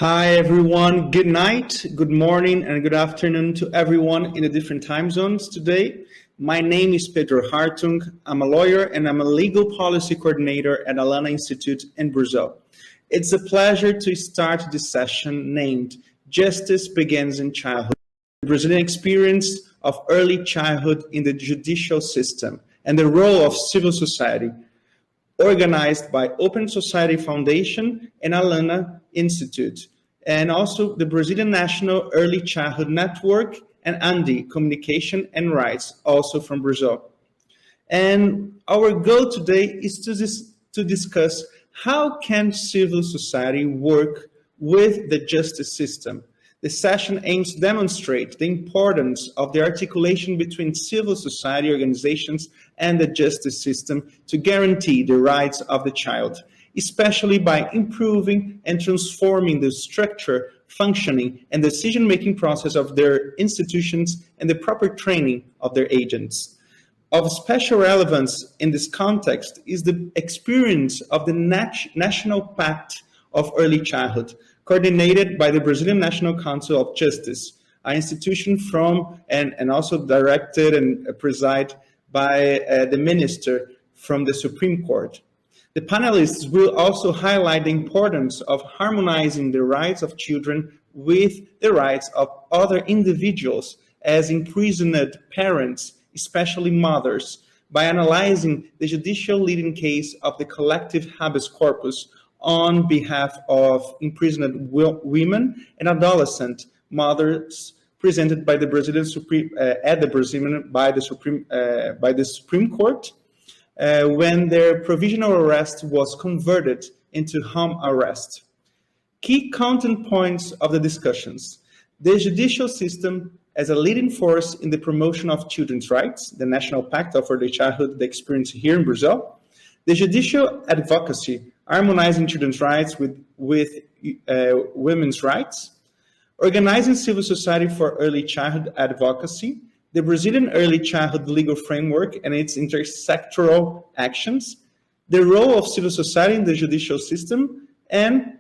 Hi everyone, good night, good morning and good afternoon to everyone in the different time zones today. My name is Pedro Hartung. I'm a lawyer and I'm a legal policy coordinator at Alana Institute in Brazil. It's a pleasure to start this session named Justice Begins in Childhood, the Brazilian experience of early childhood in the judicial system and the role of civil society, organized by Open Society Foundation and Alana Institute, and also the Brazilian National Early Childhood Network and ANDI, Communication and Rights, also from Brazil. And our goal today is to discuss how can civil society work with the justice system. The session aims to demonstrate the importance of the articulation between civil society organizations and the justice system to guarantee the rights of the child, especially by improving and transforming the structure, functioning, and decision-making process of their institutions and the proper training of their agents. Of special relevance in this context is the experience of the National Pact of Early Childhood, coordinated by the Brazilian National Council of Justice, an institution from and also directed and presided by the minister from the Supreme Court. The panelists will also highlight the importance of harmonizing the rights of children with the rights of other individuals as imprisoned parents, especially mothers, by analyzing the judicial leading case of the collective habeas corpus on behalf of imprisoned women and adolescent mothers presented by the Brazilian Supreme Court when their provisional arrest was converted into home arrest. Key content points of the discussions: the judicial system as a leading force in the promotion of children's rights, the National Pact of Early Childhood, the experience here in Brazil, the judicial advocacy, harmonizing children's rights with women's rights, organizing civil society for early childhood advocacy, the Brazilian early childhood legal framework and its intersectoral actions, the role of civil society in the judicial system, and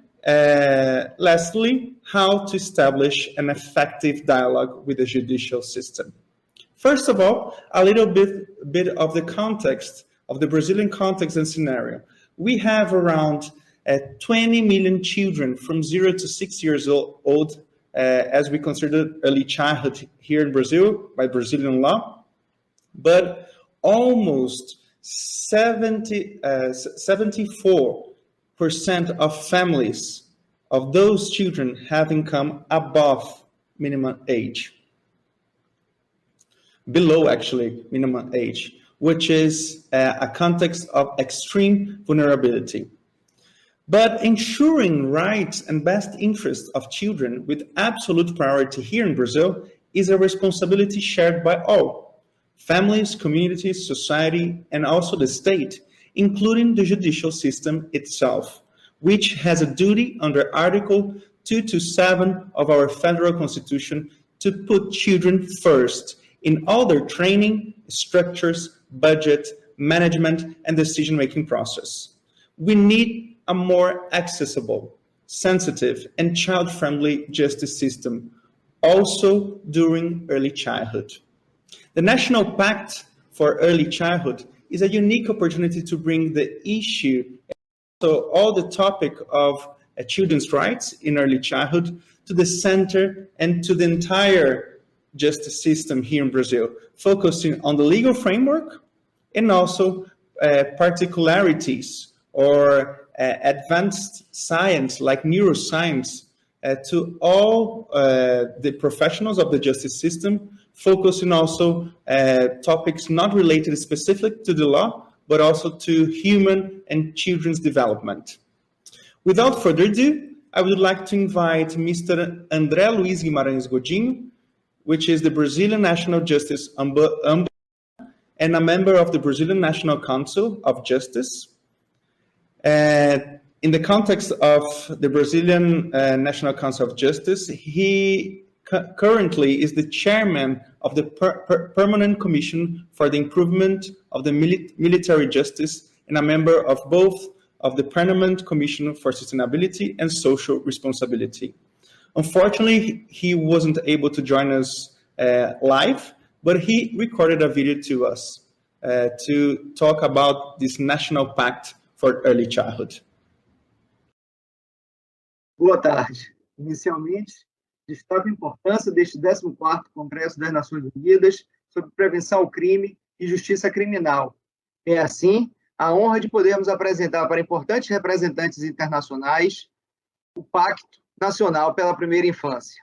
lastly, how to establish an effective dialogue with the judicial system. First of all, a little bit of the context, of the Brazilian context and scenario. We have around 20 million children from 0 to 6 years old as we consider early childhood here in Brazil by Brazilian law, but almost 74% of families of those children have income above minimum age, below actually minimum age, which is a context of extreme vulnerability. But ensuring rights and best interests of children with absolute priority here in Brazil is a responsibility shared by all: families, communities, society, and also the state, including the judicial system itself, which has a duty under Article 227 of our federal constitution to put children first in all their training, structures, budget, management, and decision-making process. We need a more accessible, sensitive, and child-friendly justice system, also during early childhood. The National Pact for Early Childhood is a unique opportunity to bring the issue, so all the topic of children's rights in early childhood, to the center and to the entire justice system here in Brazil, focusing on the legal framework and also particularities or advanced science like neuroscience to all the professionals of the justice system, focusing also topics not related specific to the law, but also to human and children's development. Without further ado, I would like to invite Mr. André Luiz Guimarães Godinho, which is the Brazilian National Justice Ombudsman and a member of the Brazilian National Council of Justice. In the context of the Brazilian National Council of Justice, he currently is the chairman of the Permanent Commission for the Improvement of the Military Justice and a member of both of the Permanent Commission for Sustainability and Social Responsibility. Unfortunately, he wasn't able to join us live, but he recorded a video to us to talk about this National Pact for Early Childhood. Boa tarde. Inicialmente, destaco a importância deste 14º Congresso das Nações Unidas sobre Prevenção ao Crime e Justiça Criminal. É assim, a honra de podermos apresentar para importantes representantes internacionais o Pacto Nacional pela Primeira Infância,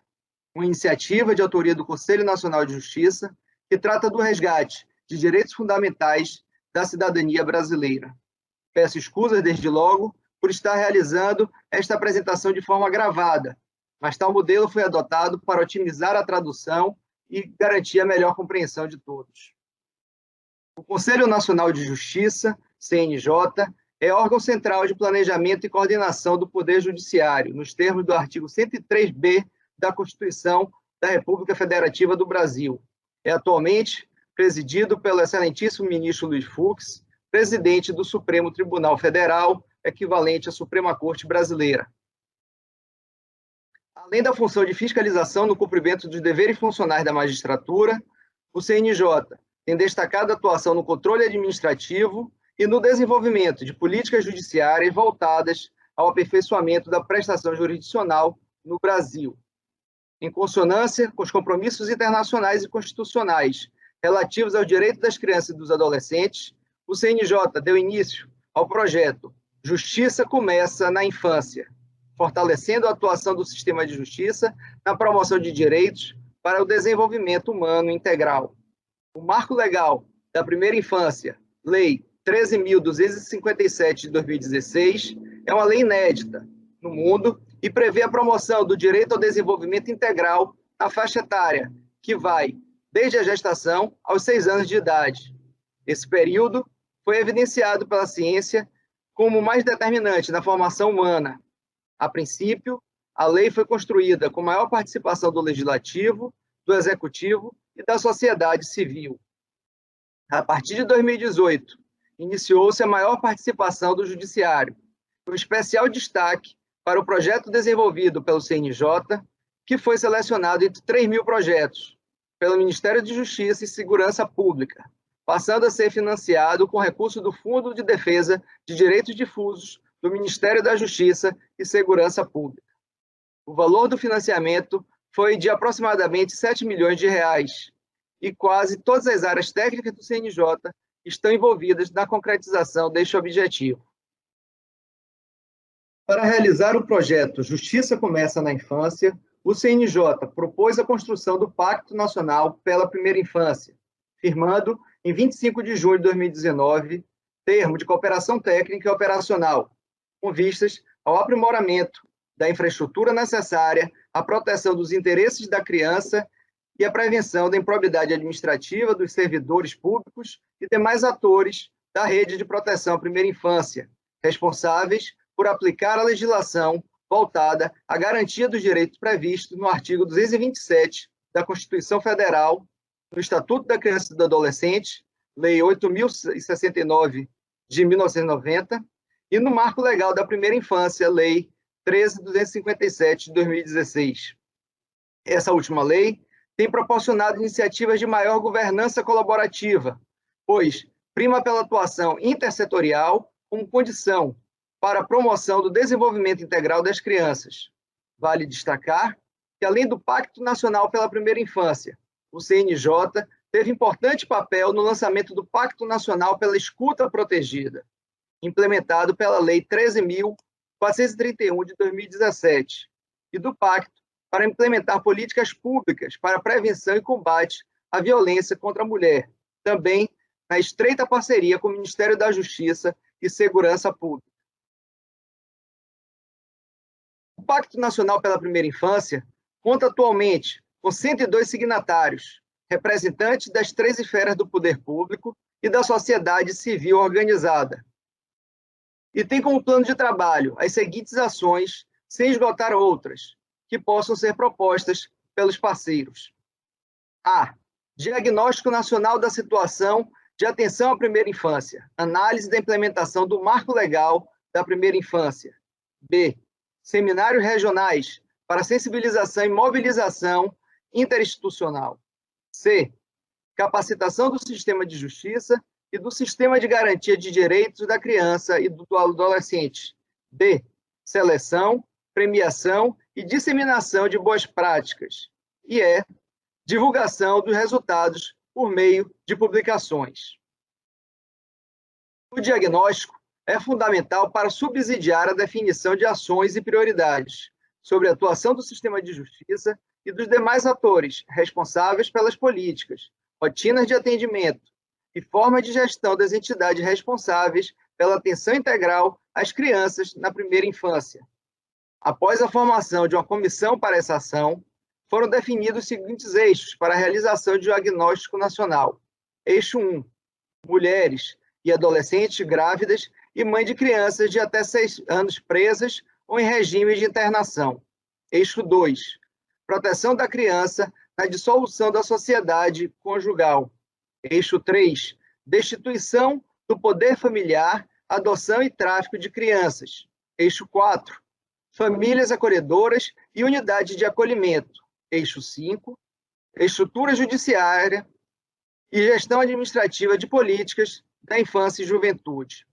uma iniciativa de autoria do Conselho Nacional de Justiça que trata do resgate de direitos fundamentais da cidadania brasileira. Peço escusas desde logo por estar realizando esta apresentação de forma gravada, mas tal modelo foi adotado para otimizar a tradução e garantir a melhor compreensão de todos. O Conselho Nacional de Justiça, CNJ, é órgão central de planejamento e coordenação do Poder Judiciário, nos termos do artigo 103b da Constituição da República Federativa do Brasil. É atualmente presidido pelo excelentíssimo ministro Luiz Fux, presidente do Supremo Tribunal Federal, equivalente à Suprema Corte Brasileira. Além da função de fiscalização no cumprimento dos deveres funcionais da magistratura, o CNJ tem destacado a atuação no controle administrativo e no desenvolvimento de políticas judiciárias voltadas ao aperfeiçoamento da prestação jurisdicional no Brasil, em consonância com os compromissos internacionais e constitucionais relativos aos direitos das crianças e dos adolescentes. O CNJ deu início ao projeto Justiça Começa na Infância, fortalecendo a atuação do sistema de justiça na promoção de direitos para o desenvolvimento humano integral. O Marco Legal da Primeira Infância, Lei 13.257 de 2016, é uma lei inédita no mundo e prevê a promoção do direito ao desenvolvimento integral na faixa etária, que vai desde a gestação aos 6 anos de idade. Esse período foi evidenciado pela ciência como o mais determinante na formação humana. A princípio, a lei foi construída com maior participação do Legislativo, do Executivo e da sociedade civil. A partir de 2018, iniciou-se a maior participação do Judiciário, com especial destaque para o projeto desenvolvido pelo CNJ, que foi selecionado entre 3.000 projetos, pelo Ministério de Justiça e Segurança Pública, passando a ser financiado com recursos do Fundo de Defesa de Direitos Difusos do Ministério da Justiça e Segurança Pública. O valor do financiamento foi de aproximadamente R$ 7 milhões, e quase todas as áreas técnicas do CNJ estão envolvidas na concretização deste objetivo. Para realizar o projeto Justiça Começa na Infância, o CNJ propôs a construção do Pacto Nacional pela Primeira Infância, firmando, em 25 de junho de 2019, termo de cooperação técnica e operacional, com vistas ao aprimoramento da infraestrutura necessária à proteção dos interesses da criança e à prevenção da improbidade administrativa dos servidores públicos e demais atores da rede de proteção à primeira infância, responsáveis por aplicar a legislação voltada à garantia dos direitos previstos no artigo 227 da Constituição Federal, no Estatuto da Criança e do Adolescente, Lei 8.069 de 1990, e no Marco Legal da Primeira Infância, Lei 13.257 de 2016. Essa última lei tem proporcionado iniciativas de maior governança colaborativa, pois prima pela atuação intersetorial como condição para a promoção do desenvolvimento integral das crianças. Vale destacar que, além do Pacto Nacional pela Primeira Infância, o CNJ teve importante papel no lançamento do Pacto Nacional pela Escuta Protegida, implementado pela Lei 13.431 de 2017, e do Pacto para implementar políticas públicas para a prevenção e combate à violência contra a mulher, também na estreita parceria com o Ministério da Justiça e Segurança Pública. O Pacto Nacional pela Primeira Infância conta atualmente com 102 signatários, representantes das 3 esferas do poder público e da sociedade civil organizada. E tem como plano de trabalho as seguintes ações, sem esgotar outras, que possam ser propostas pelos parceiros. A. Diagnóstico Nacional da Situação de Atenção à Primeira Infância, análise da implementação do Marco Legal da primeira infância. B. Seminários regionais para sensibilização e mobilização interinstitucional. C. Capacitação do sistema de justiça e do sistema de garantia de direitos da criança e do adolescente. D. Seleção, premiação e disseminação de boas práticas. E E. Divulgação dos resultados por meio de publicações. O diagnóstico é fundamental para subsidiar a definição de ações e prioridades sobre a atuação do sistema de justiça e dos demais atores responsáveis pelas políticas, rotinas de atendimento e forma de gestão das entidades responsáveis pela atenção integral às crianças na primeira infância. Após a formação de uma comissão para essa ação, foram definidos os seguintes eixos para a realização de diagnóstico nacional. Eixo 1, mulheres e adolescentes grávidas e mães de crianças de até 6 anos presas ou em regime de internação. Eixo 2, proteção da criança na dissolução da sociedade conjugal. Eixo 3, destituição do poder familiar, adoção e tráfico de crianças. Eixo 4, famílias acolhedoras e unidade de acolhimento. Eixo 5, estrutura judiciária e gestão administrativa de políticas da infância e juventude.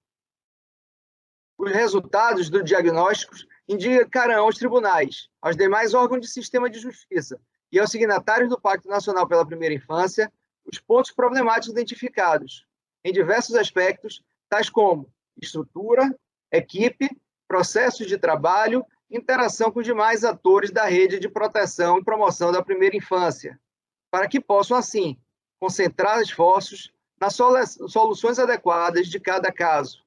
Os resultados do diagnóstico indicarão aos tribunais, aos demais órgãos de sistema de justiça e aos signatários do Pacto Nacional pela Primeira Infância os pontos problemáticos identificados, em diversos aspectos, tais como estrutura, equipe, processos de trabalho, interação com os demais atores da rede de proteção e promoção da primeira infância, para que possam, assim, concentrar esforços nas soluções adequadas de cada caso.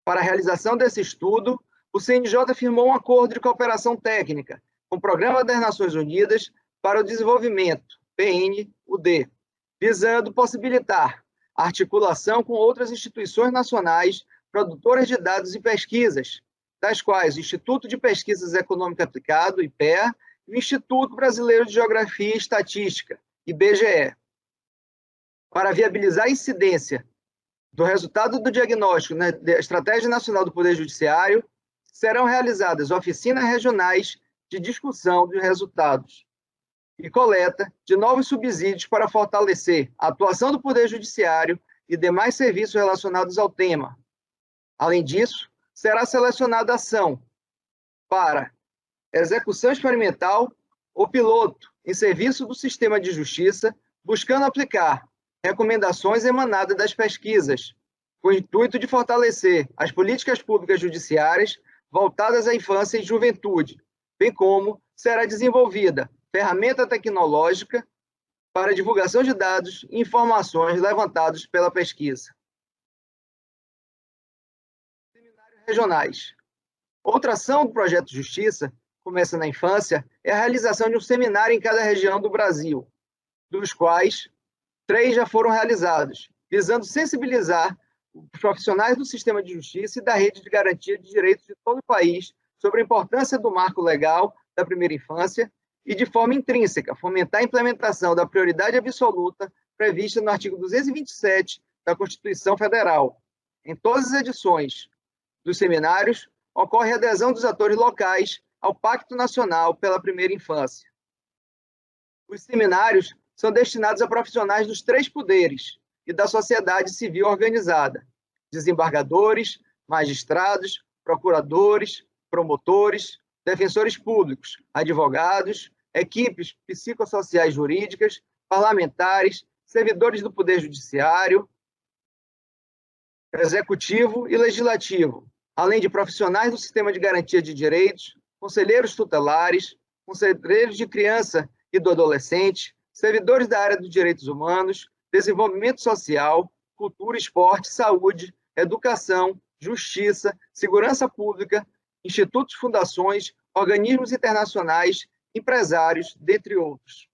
Para a realização desse estudo, o CNJ firmou um acordo de cooperação técnica com o Programa das Nações Unidas para o Desenvolvimento, PNUD, visando possibilitar a articulação com outras instituições nacionais produtoras de dados e pesquisas, das quais o Instituto de Pesquisas Econômico Aplicado, IPEA, e o Instituto Brasileiro de Geografia e Estatística, IBGE. Para viabilizar a incidência do resultado do diagnóstico na Estratégia Nacional do Poder Judiciário, serão realizadas oficinas regionais de discussão dos resultados e coleta de novos subsídios para fortalecer a atuação do Poder Judiciário e demais serviços relacionados ao tema. Além disso, será selecionada ação para execução experimental ou piloto em serviço do sistema de justiça, buscando aplicar recomendações emanadas das pesquisas, com o intuito de fortalecer as políticas públicas judiciárias voltadas à infância e juventude, bem como será desenvolvida ferramenta tecnológica para divulgação de dados e informações levantados pela pesquisa. Seminários regionais. Outra ação do Projeto Justiça, Começa na Infância, é a realização de um seminário em cada região do Brasil, dos quais 3 já foram realizados, visando sensibilizar os profissionais do sistema de justiça e da rede de garantia de direitos de todo o país sobre a importância do marco legal da primeira infância e, de forma intrínseca, fomentar a implementação da prioridade absoluta prevista no artigo 227 da Constituição Federal. Em todas as edições dos seminários, ocorre a adesão dos atores locais ao Pacto Nacional pela Primeira Infância. Os seminários são destinados a profissionais dos 3 poderes e da sociedade civil organizada, desembargadores, magistrados, procuradores, promotores, defensores públicos, advogados, equipes psicossociais jurídicas, parlamentares, servidores do Poder Judiciário, Executivo e Legislativo, além de profissionais do Sistema de Garantia de Direitos, conselheiros tutelares, conselheiros de criança e do adolescente, servidores da área dos direitos humanos, desenvolvimento social, cultura, esporte, saúde, educação, justiça, segurança pública, institutos, fundações, organismos internacionais, empresários, dentre outros.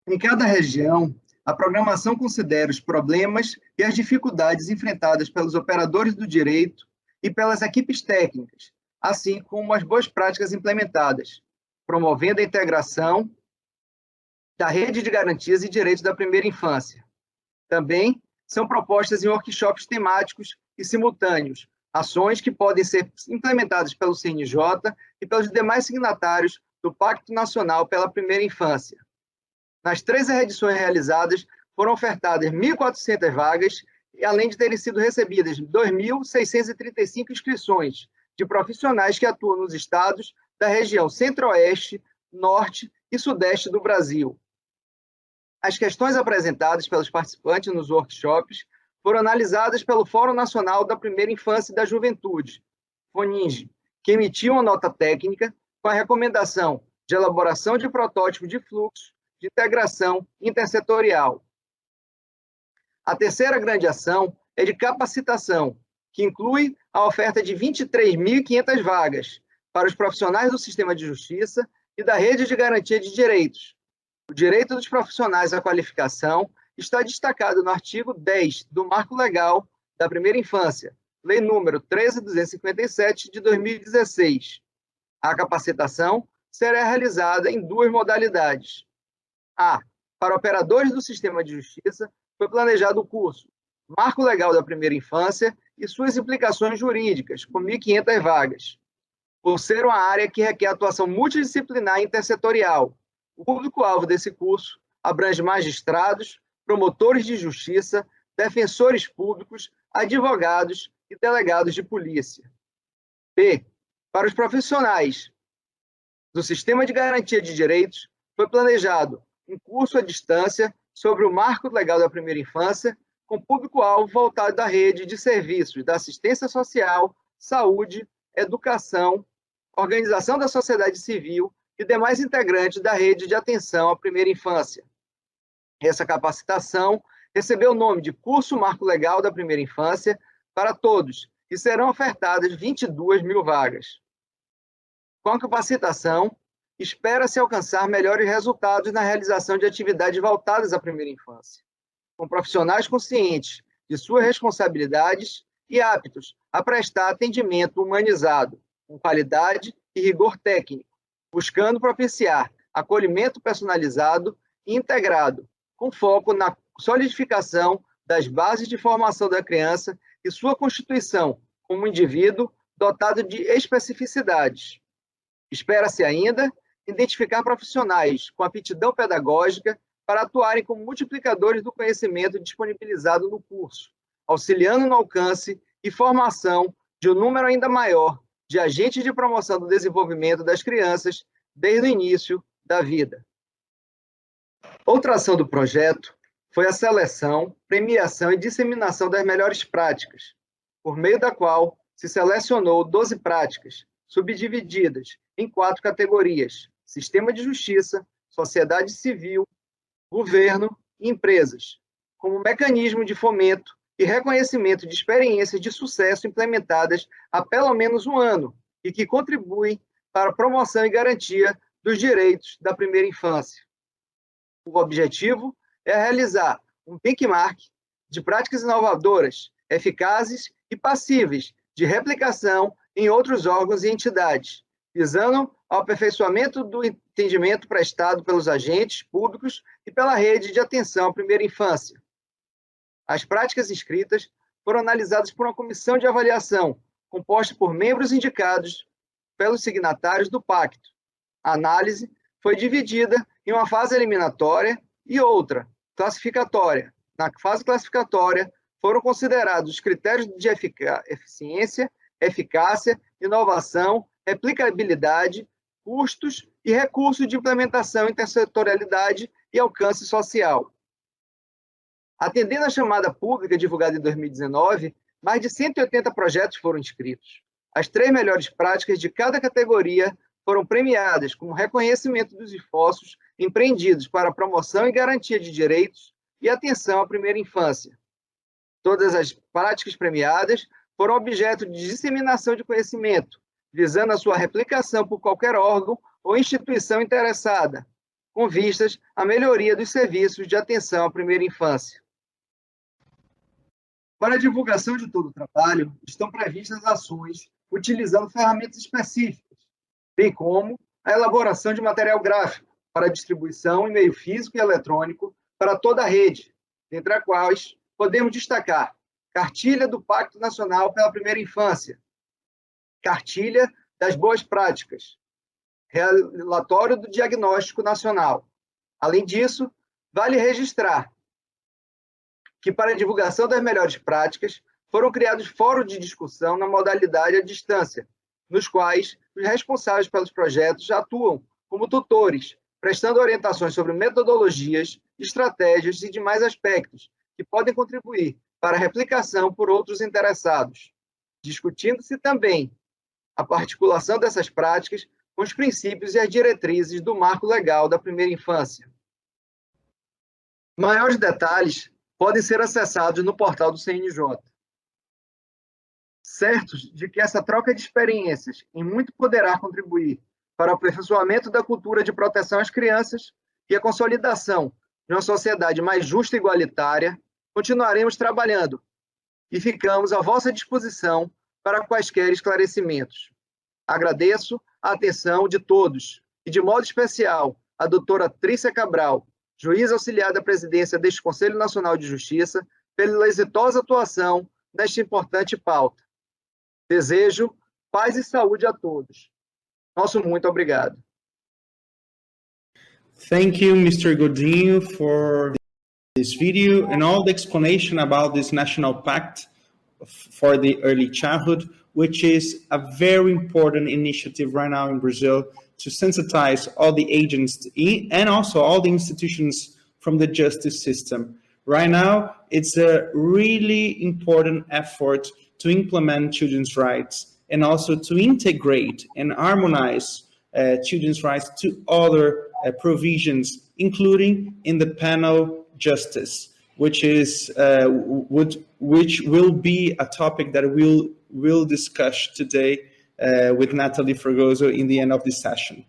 Em cada região, a programação considera os problemas e as dificuldades enfrentadas pelos operadores do direito e pelas equipes técnicas, assim como as boas práticas implementadas, promovendo a integração da rede de garantias e direitos da primeira infância. Também são propostas em workshops temáticos e simultâneos, ações que podem ser implementadas pelo CNJ e pelos demais signatários do Pacto Nacional pela Primeira Infância. Nas 13 edições realizadas, foram ofertadas 1.400 vagas, e além de terem sido recebidas 2.635 inscrições de profissionais que atuam nos estados da região Centro-Oeste, Norte e Sudeste do Brasil. As questões apresentadas pelos participantes nos workshops foram analisadas pelo Fórum Nacional da Primeira Infância e da Juventude, FONINGE, que emitiu uma nota técnica com a recomendação de elaboração de protótipo de fluxo de integração intersetorial. A terceira grande ação é de capacitação, que inclui a oferta de 23.500 vagas para os profissionais do Sistema de Justiça e da Rede de Garantia de Direitos. O direito dos profissionais à qualificação está destacado no artigo 10 do Marco Legal da Primeira Infância, Lei número 13.257 de 2016. A capacitação será realizada em duas modalidades. Para operadores do Sistema de Justiça, foi planejado o curso Marco Legal da Primeira Infância e suas implicações jurídicas, com 1.500 vagas. Por ser uma área que requer atuação multidisciplinar e intersetorial, o público-alvo desse curso abrange magistrados, promotores de justiça, defensores públicos, advogados e delegados de polícia. Para os profissionais do Sistema de Garantia de Direitos, foi planejado um curso à distância sobre o Marco Legal da Primeira Infância, com público-alvo voltado da rede de serviços da assistência social, saúde, educação, organização da sociedade civil e demais integrantes da rede de atenção à primeira infância. Essa capacitação recebeu o nome de Curso Marco Legal da Primeira Infância para todos e serão ofertadas 22.000 vagas. Com a capacitação, espera-se alcançar melhores resultados na realização de atividades voltadas à primeira infância, com profissionais conscientes de suas responsabilidades e aptos a prestar atendimento humanizado, com qualidade e rigor técnico, buscando propiciar acolhimento personalizado e integrado, com foco na solidificação das bases de formação da criança e sua constituição como indivíduo dotado de especificidades. Espera-se ainda identificar profissionais com aptidão pedagógica para atuarem como multiplicadores do conhecimento disponibilizado no curso, auxiliando no alcance e formação de um número ainda maior de agentes de promoção do desenvolvimento das crianças desde o início da vida. Outra ação do projeto foi a seleção, premiação e disseminação das melhores práticas, por meio da qual se selecionou 12 práticas, subdivididas em 4 categorias: Sistema de Justiça, Sociedade Civil, Governo e Empresas, como mecanismo de fomento e reconhecimento de experiências de sucesso implementadas há pelo menos um ano e que contribuem para a promoção e garantia dos direitos da primeira infância. O objetivo é realizar um benchmark de práticas inovadoras, eficazes e passíveis de replicação em outros órgãos e entidades, visando ao aperfeiçoamento do entendimento prestado pelos agentes públicos e pela rede de atenção à primeira infância. As práticas inscritas foram analisadas por uma comissão de avaliação, composta por membros indicados pelos signatários do pacto. A análise foi dividida em uma fase eliminatória e outra, classificatória. Na fase classificatória, foram considerados os critérios de eficiência, eficácia, inovação, replicabilidade, custos e recursos de implementação, intersetorialidade e alcance social. Atendendo à chamada pública divulgada em 2019, mais de 180 projetos foram inscritos. As 3 melhores práticas de cada categoria foram premiadas como reconhecimento dos esforços empreendidos para a promoção e garantia de direitos e atenção à primeira infância. Todas as práticas premiadas foram objeto de disseminação de conhecimento, visando a sua replicação por qualquer órgão ou instituição interessada, com vistas à melhoria dos serviços de atenção à primeira infância. Para a divulgação de todo o trabalho, estão previstas ações utilizando ferramentas específicas, bem como a elaboração de material gráfico para distribuição em meio físico e eletrônico para toda a rede, entre as quais podemos destacar Cartilha do Pacto Nacional pela Primeira Infância, Cartilha das Boas Práticas, Relatório do Diagnóstico Nacional. Além disso, vale registrar que, para a divulgação das melhores práticas, foram criados fóruns de discussão na modalidade à distância, nos quais os responsáveis pelos projetos já atuam como tutores, prestando orientações sobre metodologias, estratégias e demais aspectos que podem contribuir para a replicação por outros interessados, discutindo-se também a articulação dessas práticas com os princípios e as diretrizes do marco legal da primeira infância. Maiores detalhes podem ser acessados no portal do CNJ. Certos de que essa troca de experiências em muito poderá contribuir para o aperfeiçoamento da cultura de proteção às crianças e a consolidação de uma sociedade mais justa e igualitária, continuaremos trabalhando e ficamos à vossa disposição para quaisquer esclarecimentos. Agradeço a atenção de todos e, de modo especial, a doutora Trícia Cabral, juíza auxiliar da presidência deste Conselho Nacional de Justiça, pela exitosa atuação nesta importante pauta. Desejo paz e saúde a todos. Nosso muito obrigado. Thank you, Mr. Godinho, for this video and all the explanation about this National Pact for the Early Childhood, which is a very important initiative right now in Brazil to sensitize all the agents and also all the institutions from the justice system. Right now, it's a really important effort to implement children's rights and also to integrate and harmonize children's rights to other provisions, including in the penal justice, which will be a topic that we'll discuss today with Natalie Fragoso in the end of this session.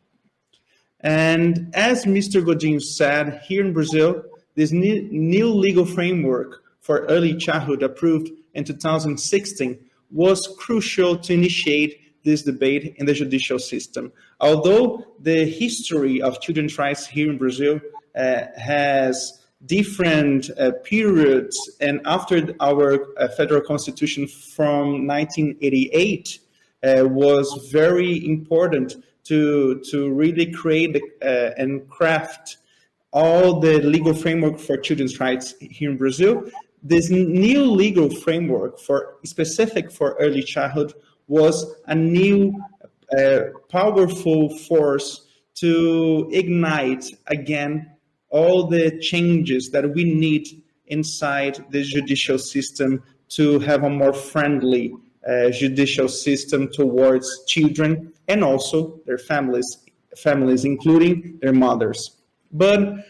And as Mr. Godinho said, here in Brazil, this new legal framework for early childhood approved in 2016 was crucial to initiate this debate in the judicial system. Although the history of children's rights here in Brazil has different periods, and after our federal constitution from 1988 was very important to really create and craft all the legal framework for children's rights here in Brazil. This new legal framework specific for early childhood was a new powerful force to ignite again all the changes that we need inside the judicial system to have a more friendly judicial system towards children and also their families, including their mothers. But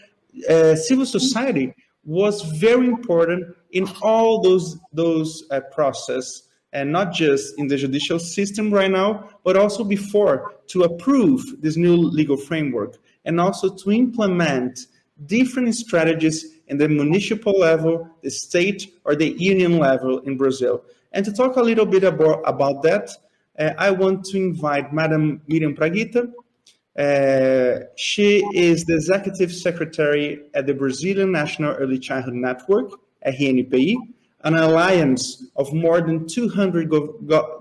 civil society was very important in all those processes, and not just in the judicial system right now, but also before, to approve this new legal framework and also to implement different strategies in the municipal level, the state, or the union level in Brazil. And to talk a little bit about that, I want to invite Madam Miriam Praguita. She is the Executive Secretary at the Brazilian National Early Childhood Network, RNPI, an alliance of more than 200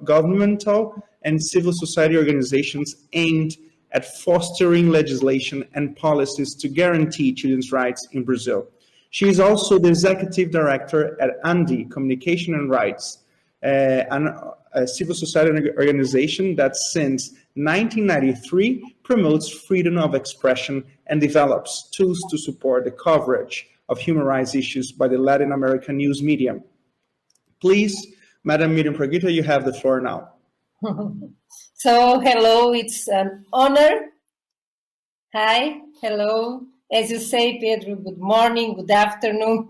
governmental and civil society organizations aimed at fostering legislation and policies to guarantee children's rights in Brazil. She is also the Executive Director at ANDI, Communication and Rights, a civil society organization that since 1993 promotes freedom of expression and develops tools to support the coverage of human rights issues by the Latin American news media. Please, Madam Miriam Praguita, you have the floor now. So, hello, it's an honor. Hi, hello. As you say, Pedro, good morning, good afternoon.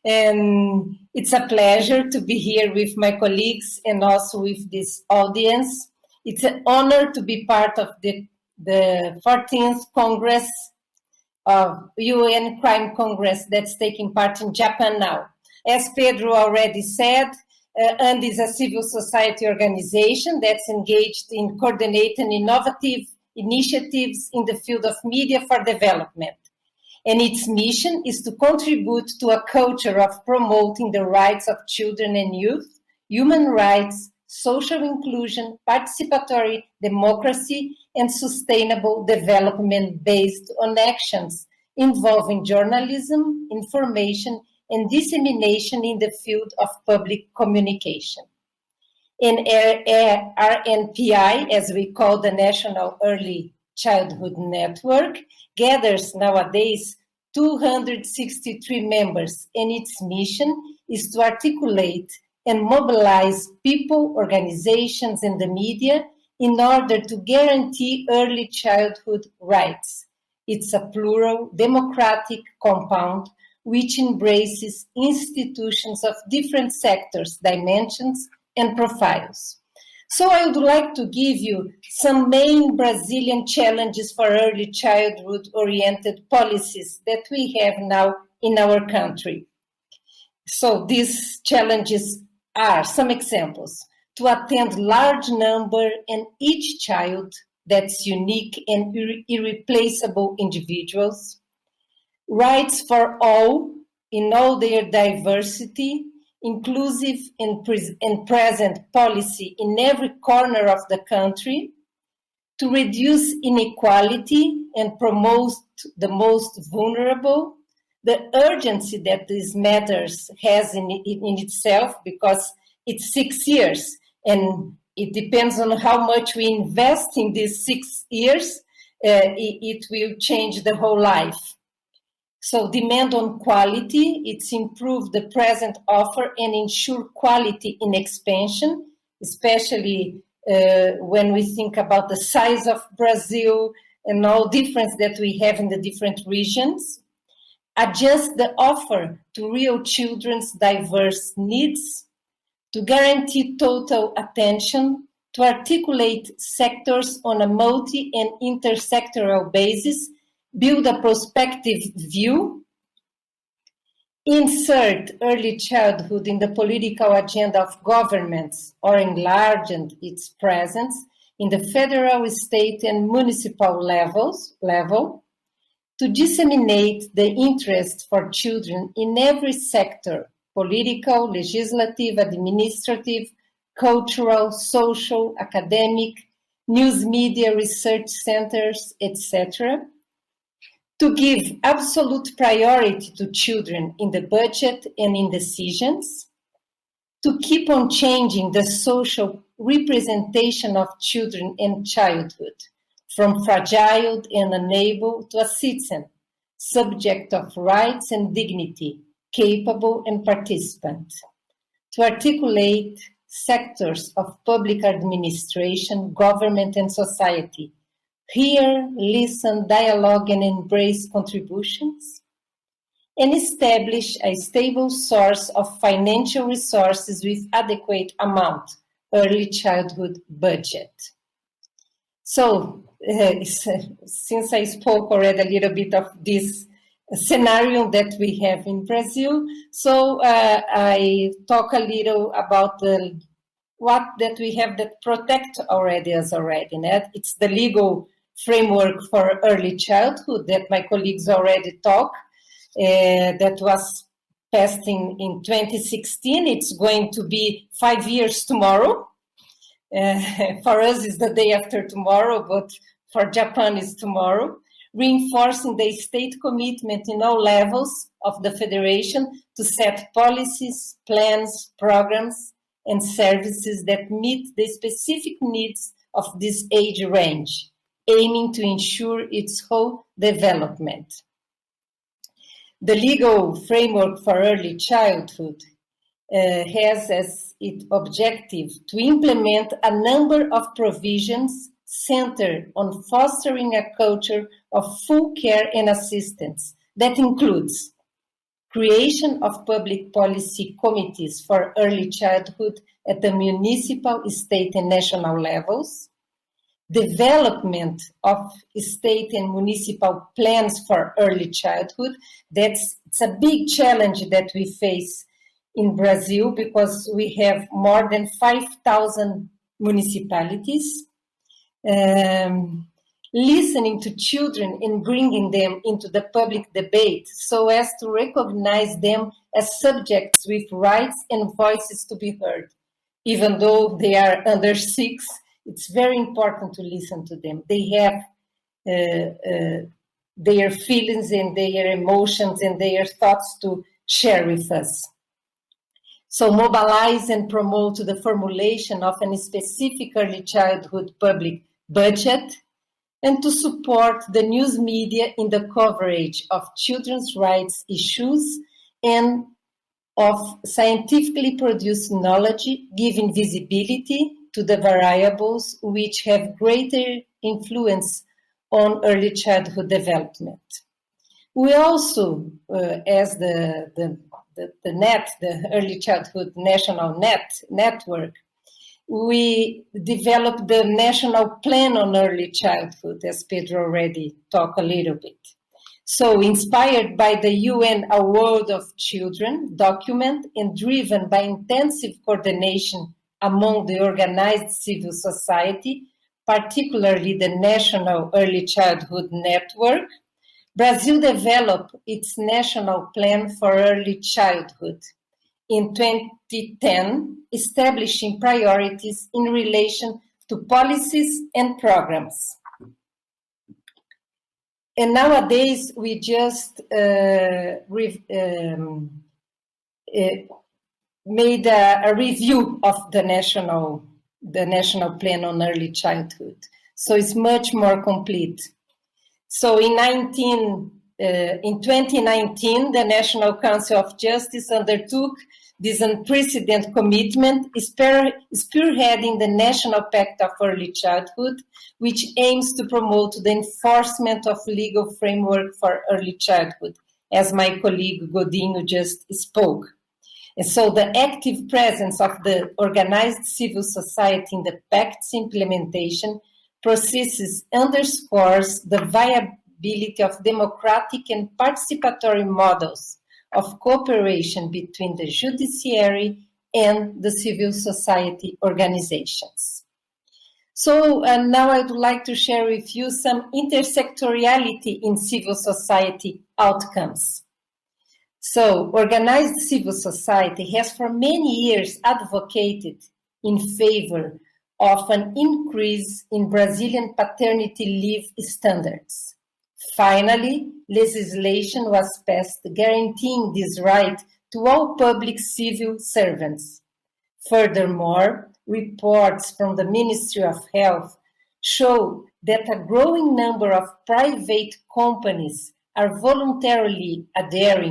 And it's a pleasure to be here with my colleagues and also with this audience. It's an honor to be part of the 14th Congress of UN Crime Congress that's taking part in Japan now. As Pedro already said, ANDI is a civil society organization that's engaged in coordinating innovative initiatives in the field of media for development. and its mission is to contribute to a culture of promoting the rights of children and youth, human rights, social inclusion, participatory democracy, and sustainable development based on actions involving journalism, information, and dissemination in the field of public communication. And RNPI, as we call the National Early Childhood Network, gathers nowadays 263 members, and its mission is to articulate and mobilize people, organizations, and the media in order to guarantee early childhood rights. It's a plural, democratic compound which embraces institutions of different sectors, dimensions, and profiles. So I would like to give you some main Brazilian challenges for early childhood-oriented policies that we have now in our country. So these challenges are some examples: to attend large number and each child, that's unique and irreplaceable individuals, rights for all in all their diversity, inclusive and present policy in every corner of the country, to reduce inequality and promote the most vulnerable, the urgency that these matters has in itself, because it's 6 years, and it depends on how much we invest in these 6 years, it will change the whole life. So demand on quality, it's improve the present offer and ensure quality in expansion, especially when we think about the size of Brazil and all difference that we have in the different regions. Adjust the offer to real children's diverse needs, to guarantee total attention, to articulate sectors on a multi- and intersectoral basis, build a prospective view, insert early childhood in the political agenda of governments or enlarge its presence in the federal, state, and municipal level, to disseminate the interest for children in every sector: political, legislative, administrative, cultural, social, academic, news media, research centers, etc., to give absolute priority to children in the budget and in decisions, to keep on changing the social representation of children and childhood, from fragile and unable to a citizen, subject of rights and dignity, capable and participant, to articulate sectors of public administration, government, and society. Hear, listen, dialogue, and embrace contributions, and establish a stable source of financial resources with adequate amount, early childhood budget. So, since I spoke already a little bit of this scenario that we have in Brazil, so I talk a little about what that we have that protect already us already. It's the legal framework for early childhood that my colleagues already talked, that was passed in 2016. It's going to be 5 years tomorrow. For us, it's the day after tomorrow, but for Japan, it's tomorrow. Reinforcing the state commitment in all levels of the federation to set policies, plans, programs, and services that meet the specific needs of this age range, aiming to ensure its whole development. The legal framework for early childhood has as its objective to implement a number of provisions centered on fostering a culture of full care and assistance that includes creation of public policy committees for early childhood at the municipal, state, and national levels, development of state and municipal plans for early childhood. It's a big challenge that we face in Brazil because we have more than 5,000 municipalities. listening to children and bringing them into the public debate so as to recognize them as subjects with rights and voices to be heard. Even though they are under 6, it's very important to listen to them. They have their feelings and their emotions and their thoughts to share with us. So mobilize and promote the formulation of a specific early childhood public budget, and to support the news media in the coverage of children's rights issues and of scientifically produced knowledge, giving visibility to the variables which have greater influence on early childhood development. We also, as the Early Childhood National Network, we developed the National Plan on Early Childhood, as Pedro already talked a little bit. So inspired by the UN Award of Children document and driven by intensive coordination among the organized civil society, particularly the National Early Childhood Network, Brazil developed its National Plan for Early Childhood in 2010, establishing priorities in relation to policies and programs. And nowadays, we just made a review of the national plan on early childhood. So it's much more complete. So in 2019, the National Council of Justice undertook this unprecedented commitment, spearheading the National Pact of Early Childhood, which aims to promote the enforcement of legal framework for early childhood, as my colleague Godinho just spoke. And so the active presence of the organized civil society in the Pact's implementation processes underscores the viability of democratic and participatory models of cooperation between the judiciary and the civil society organizations. So now I would like to share with you some intersectoriality in civil society outcomes. So organized civil society has for many years advocated in favor of an increase in Brazilian paternity leave standards. Finally, legislation was passed guaranteeing this right to all public civil servants. Furthermore, reports from the Ministry of Health show that a growing number of private companies are voluntarily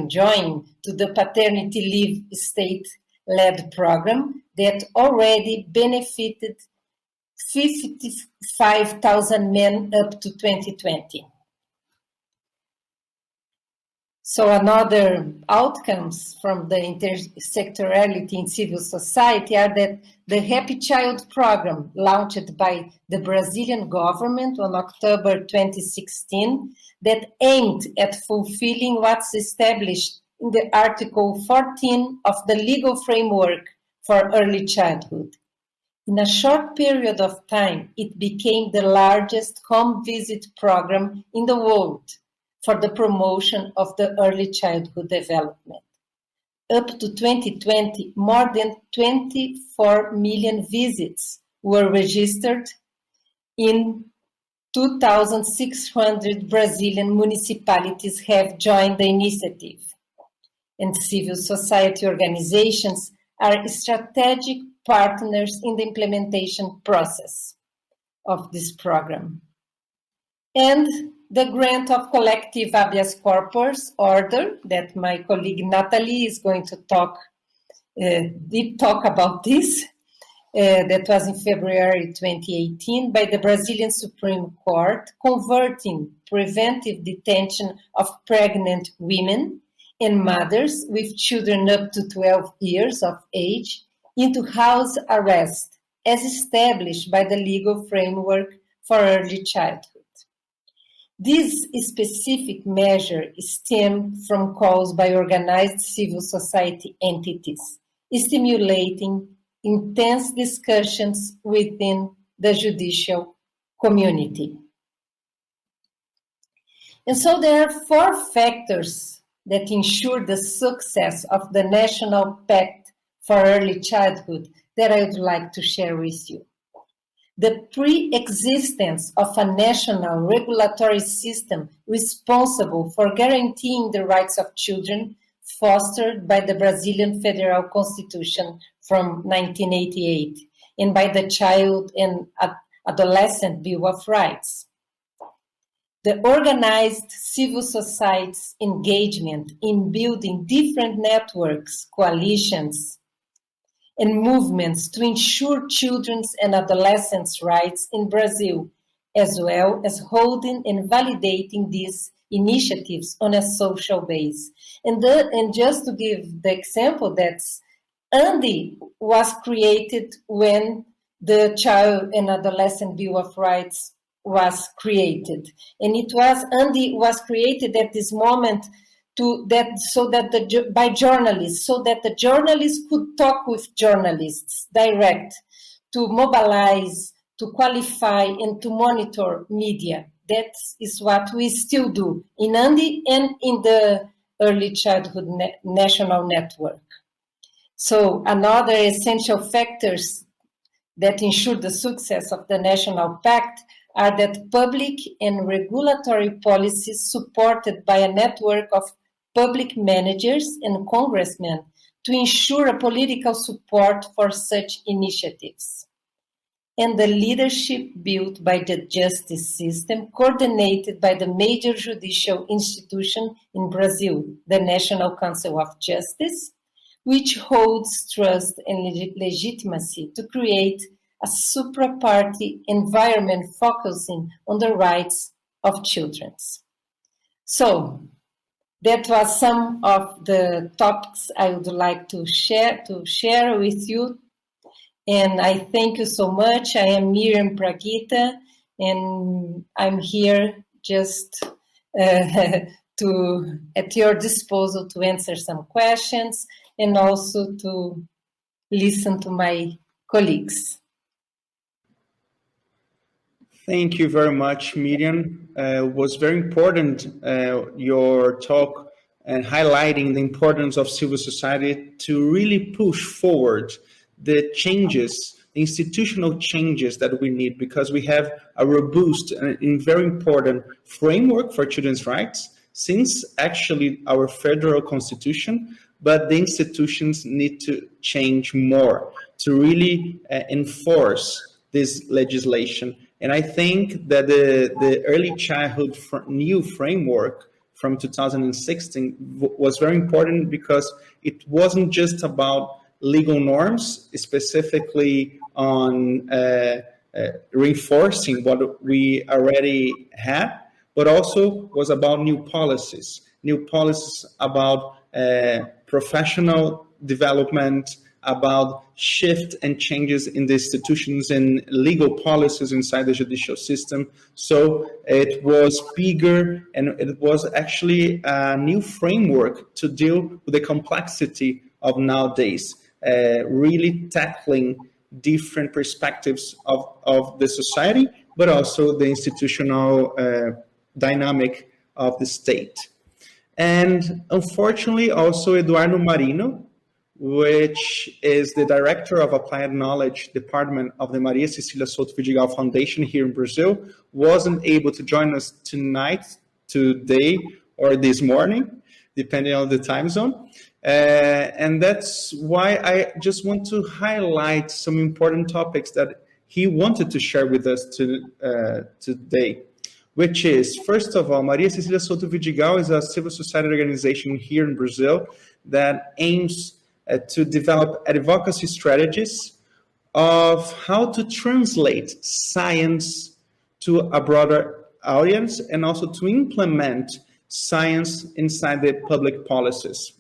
joining to the paternity leave state-led program that already benefited 55,000 men up to 2020. So another outcomes from the intersectoriality in civil society are that the Happy Child program, launched by the Brazilian government on October 2016, that aimed at fulfilling what's established in the Article 14 of the legal framework for early childhood. In a short period of time, it became the largest home visit program in the world for the promotion of the early childhood development. Up to 2020, more than 24 million visits were registered in 2,600 Brazilian municipalities have joined the initiative. And civil society organizations are strategic partners in the implementation process of this program. And the grant of collective habeas corpus order that my colleague Natalie is going to deep talk about this, that was in February 2018 by the Brazilian Supreme Court, converting preventive detention of pregnant women and mothers with children up to 12 years of age into house arrest, as established by the legal framework for early childhood. This specific measure stems from calls by organized civil society entities, stimulating intense discussions within the judicial community. And so there are 4 factors that ensure the success of the National Pact for Early Childhood that I would like to share with you. The pre-existence of a national regulatory system responsible for guaranteeing the rights of children fostered by the Brazilian Federal Constitution from 1988 and by the Child and Adolescent Bill of Rights. The organized civil society's engagement in building different networks, coalitions, and movements to ensure children's and adolescents' rights in Brazil, as well as holding and validating these initiatives on a social base. And just to give the example, that ANDI was created when the Child and Adolescent Bill of Rights was created, and ANDI was created at this moment by journalists, so that the journalists could talk with journalists direct, to mobilize, to qualify, and to monitor media. That is what we still do in ANDI and in the Early Childhood National Network. So another essential factors that ensure the success of the National Pact are that public and regulatory policies supported by a network of public managers and congressmen to ensure a political support for such initiatives. And the leadership built by the justice system, coordinated by the major judicial institution in Brazil, the National Council of Justice, which holds trust and legitimacy to create a supra-party environment focusing on the rights of children. So, that was some of the topics I would like to share with you. And I thank you so much. I am Miriam Pragita, and I'm here just at your disposal to answer some questions and also to listen to my colleagues. Thank you very much, Miriam. It was very important, your talk, and highlighting the importance of civil society to really push forward the changes, the institutional changes that we need, because we have a robust and very important framework for children's rights since actually our federal constitution, but the institutions need to change more to really enforce this legislation. And I think that the early childhood new framework from 2016 was very important, because it wasn't just about legal norms, specifically on reinforcing what we already had, but also was about new policies about professional development, about shift and changes in the institutions and legal policies inside the judicial system. So it was bigger, and it was actually a new framework to deal with the complexity of nowadays, really tackling different perspectives of the society, but also the institutional dynamic of the state. And unfortunately, also Eduardo Marino, which is the director of Applied Knowledge Department of the Maria Cecilia Souto Vidigal Foundation here in Brazil, wasn't able to join us today, or this morning, depending on the time zone. And that's why I just want to highlight some important topics that he wanted to share with us today, which is, first of all, Maria Cecilia Souto Vidigal is a civil society organization here in Brazil that aims to develop advocacy strategies of how to translate science to a broader audience, and also to implement science inside the public policies.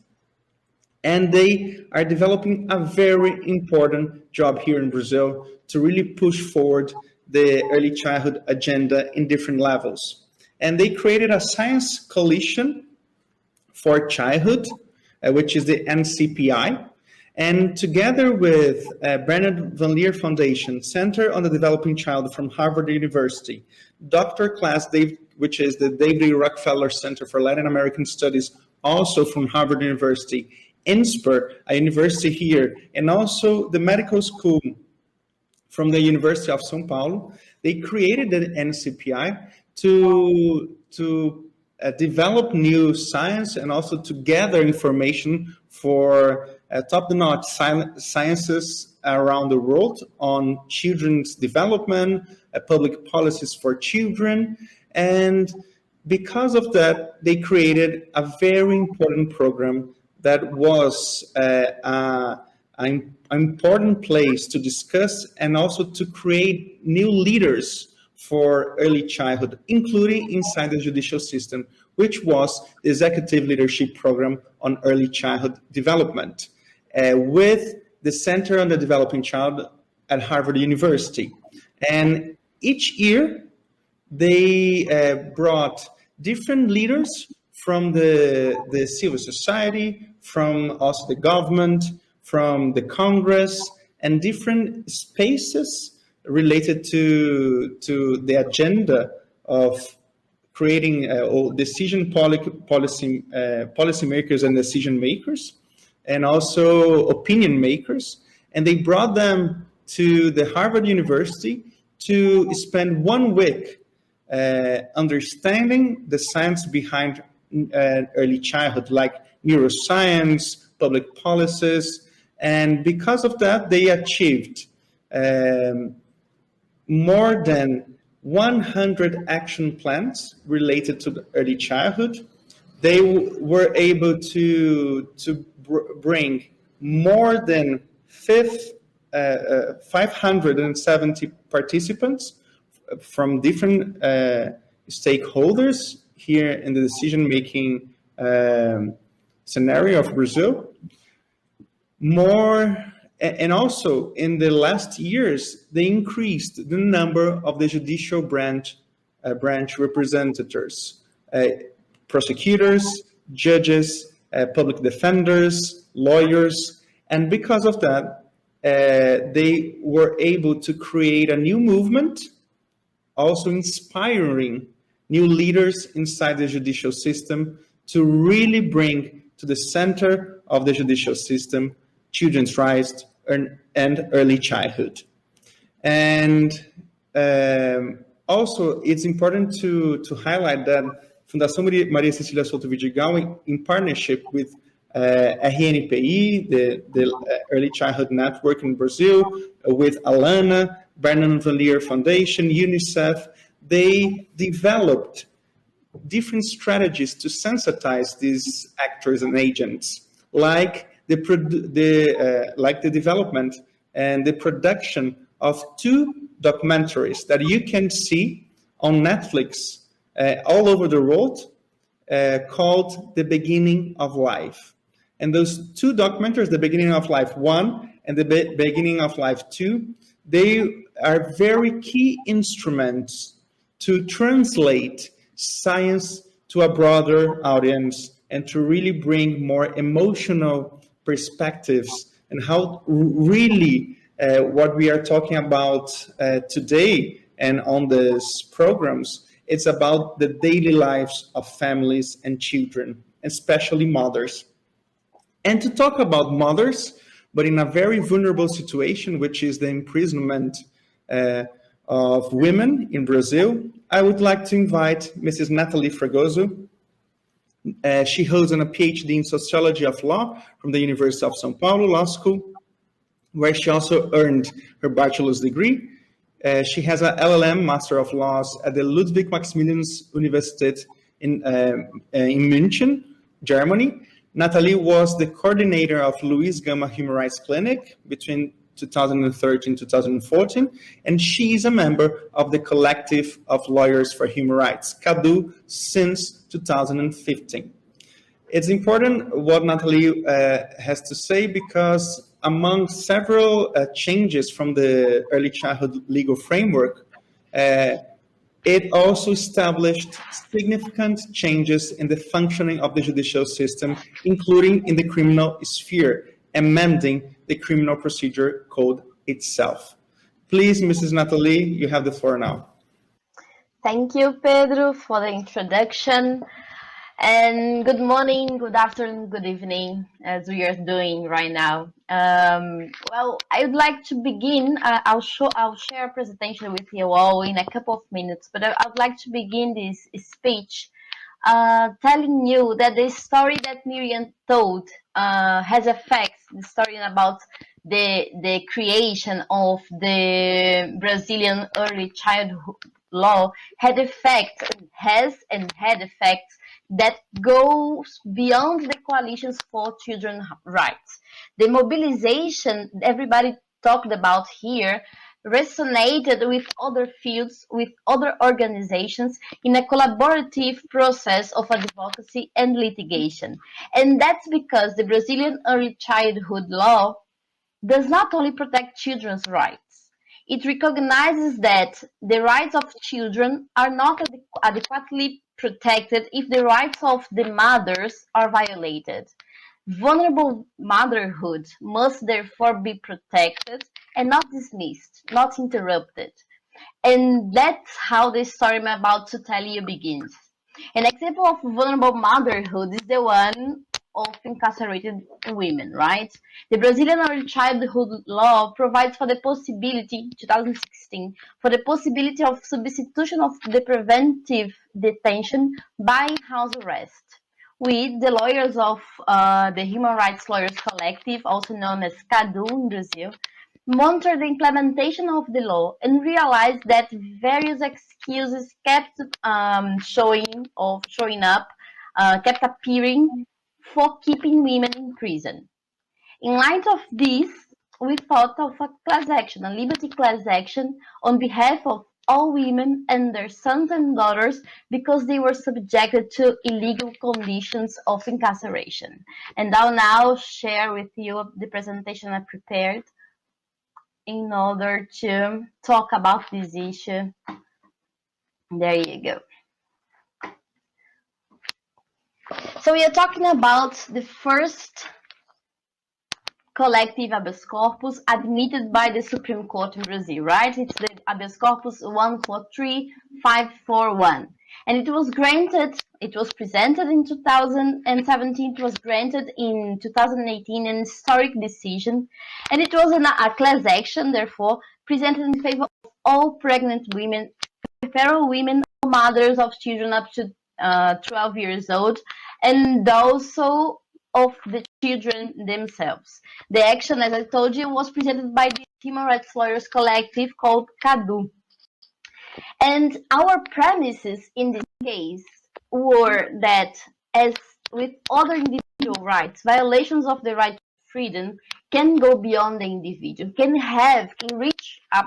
And they are developing a very important job here in Brazil to really push forward the early childhood agenda in different levels. And they created a science coalition for childhood, which is the NCPI, and together with Bernard Van Leer Foundation, Center on the Developing Child from Harvard University, Dr. Klaas David which is the David Rockefeller Center for Latin American Studies, also from Harvard University, INSPER, a university here, and also the medical school from the University of São Paulo. They created the NCPI to develop new science and also to gather information for top-notch sciences around the world on children's development, public policies for children. And because of that, they created a very important program that was an important place to discuss and also to create new leaders for early childhood, including inside the judicial system, which was the Executive Leadership Program on Early Childhood Development, with the Center on the Developing Child at Harvard University. And each year, they brought different leaders from the civil society, from also the government, from the Congress, and different spaces related to the agenda of creating policymakers and decision makers, and also opinion makers. And they brought them to the Harvard University to spend 1 week understanding the science behind early childhood, like neuroscience, public policies. And because of that, they achieved more than 100 action plans related to the early childhood. They were able to bring more than 570 participants from different stakeholders here in the decision-making scenario of Brazil. And also, in the last years, they increased the number of the judicial branch representatives, prosecutors, judges, public defenders, lawyers, and because of that, they were able to create a new movement, also inspiring new leaders inside the judicial system to really bring to the center of the judicial system children's rights and early childhood. And also, it's important to highlight that Fundação Maria Cecília Souto Vidigal, in partnership with RNPI, the Early Childhood Network in Brazil, with Alana, Bernard Van Leer Foundation, UNICEF, they developed different strategies to sensitize these actors and agents, like the development and the production of 2 documentaries that you can see on Netflix all over the world, called The Beginning of Life. And those 2 documentaries, The Beginning of Life 1 and The Beginning of Life 2, they are very key instruments to translate science to a broader audience and to really bring more emotional perspectives and how really what we are talking about today and on these programs, it's about the daily lives of families and children, especially mothers. And to talk about mothers, but in a very vulnerable situation, which is the imprisonment of women in Brazil, I would like to invite Mrs. Nathalie Fragoso. She holds a PhD in Sociology of Law from the University of São Paulo Law School, where she also earned her bachelor's degree. She has an LLM, Master of Laws, at the Ludwig Maximilians Universität in München, Germany. Nathalie was the coordinator of Luiz Gama Human Rights Clinic between 2013 and 2014, and she is a member of the Collective of Lawyers for Human Rights, CADU, since 2015. It's important what Nathalie has to say, because among several changes from the early childhood legal framework, it also established significant changes in the functioning of the judicial system, including in the criminal sphere, amending the Criminal Procedure Code itself. Please, Mrs. Nathalie, you have the floor now. Thank you, Pedro, for the introduction. And good morning, good afternoon, good evening, as we are doing right now. Well, I would like to begin. I'll share a presentation with you all in a couple of minutes, but I would like to begin this speech telling you that the story that Miriam told has effects. The story about the creation of the Brazilian early childhood law had effects that goes beyond the coalitions for children's rights. The mobilization everybody talked about here resonated with other fields, with other organizations in a collaborative process of advocacy and litigation. And that's because the Brazilian early childhood law does not only protect children's rights, it recognizes that the rights of children are not adequately protected if the rights of the mothers are violated. Vulnerable motherhood must therefore be protected and not dismissed, not interrupted. And that's how the story I'm about to tell you begins. An example of vulnerable motherhood is the one of incarcerated women, right? The Brazilian early childhood law provides for the possibility, 2016, for the possibility of substitution of the preventive detention by house arrest. We, the lawyers of the Human Rights Lawyers Collective, also known as CADU in Brazil, monitor the implementation of the law and realized that various excuses kept showing up, kept appearing for keeping women in prison. In light of this, we thought of a class action, a liberty class action, on behalf of all women and their sons and daughters because they were subjected to illegal conditions of incarceration. And I'll now share with you the presentation I prepared in order to talk about this issue. There you go. So we are talking about the first collective habeas corpus admitted by the Supreme Court in Brazil, right? It's the habeas corpus 143541. And it was presented in 2017, it was granted in 2018, an historic decision. And it was a class action, therefore, presented in favor of all pregnant women, feral women, mothers of children up to 12 years old, and also of the children themselves. The action, as I told you, was presented by the Human Rights Lawyers Collective called CADU. And our premises in this case were that, as with other individual rights, violations of the right to freedom can go beyond the individual, can reach a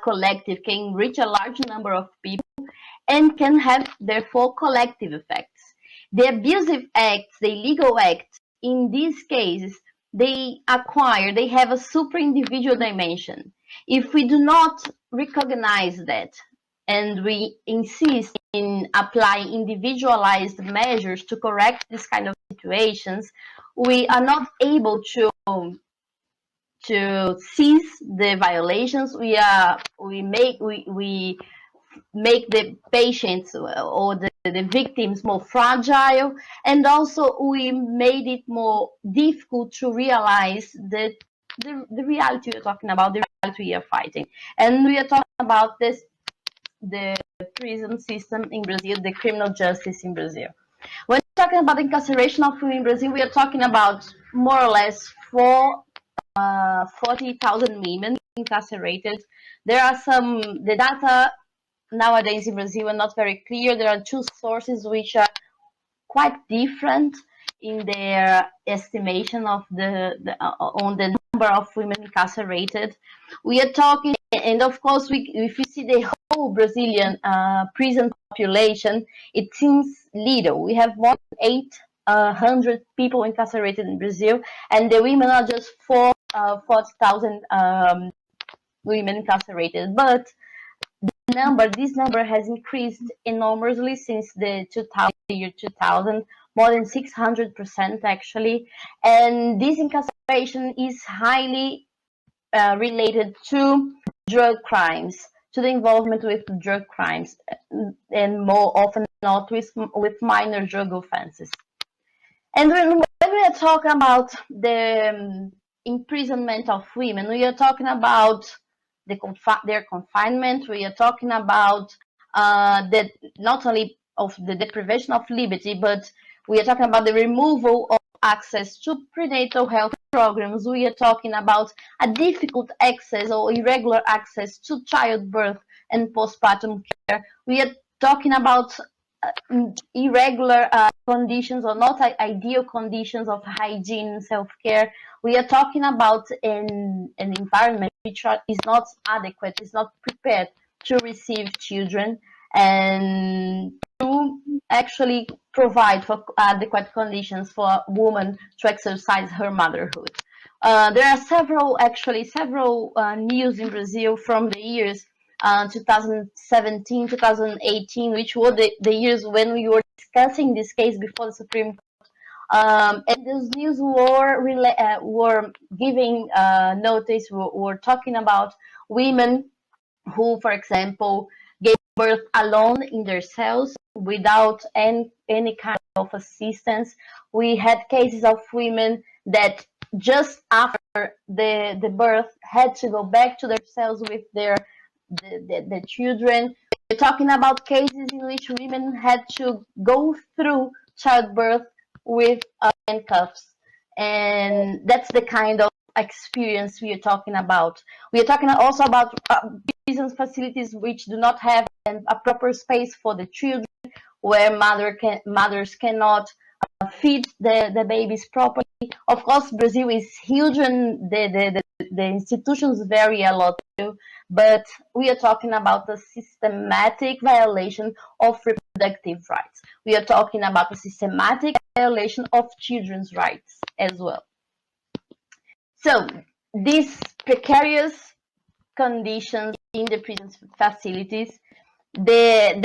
collective, can reach a large number of people, and can have, therefore, collective effects. The abusive acts, the illegal acts, in these cases, they have a super-individual dimension. If we do not recognize that, and we insist in applying individualized measures to correct this kind of situations, we are not able to seize the violations. We make the patients or the victims more fragile, and also we made it more difficult to realize that the reality we're talking about, the reality we are fighting. And we are talking about the prison system in Brazil, the criminal justice in Brazil. When we're talking about incarceration of women in Brazil, we are talking about more or less 40,000 women incarcerated. The data nowadays in Brazil are not very clear. There are two sources which are quite different in their estimation of on the number of women incarcerated. We are talking, and of course, if we see the whole Brazilian prison population, it seems little. We have more than 800 people incarcerated in Brazil, and the women are just 40,000 women incarcerated. But this number has increased enormously since the year 2000, more than 600% actually. And this incarceration is highly related to drug crimes, to the involvement with drug crimes, and more often not with minor drug offenses. And when we are talking about the imprisonment of women, we are talking about their confinement. We are talking about not only of the deprivation of liberty, but we are talking about the removal of access to prenatal health programs. We are talking about a difficult access or irregular access to childbirth and postpartum care. We are talking about irregular conditions or not ideal conditions of hygiene and self-care. We are talking about an environment which is not adequate, is not prepared to receive children and to actually provide for adequate conditions for a woman to exercise her motherhood. There are several news in Brazil from the years 2017, 2018, which were the years when we were discussing this case before the Supreme Court. And those news were giving notice, were talking about women who, for example, gave birth alone in their cells without any kind of assistance. We had cases of women that just after the birth had to go back to their cells with the children. We're talking about cases in which women had to go through childbirth with handcuffs, and that's the kind of experience we are talking about. We are talking also about prison facilities which do not have a proper space for the children, where mothers cannot feed the babies properly. Of course, Brazil is huge and the institutions vary a lot too, but we are talking about the systematic violation of reproductive rights. We are talking about the systematic violation of children's rights as well. So these precarious conditions in the prison facilities, the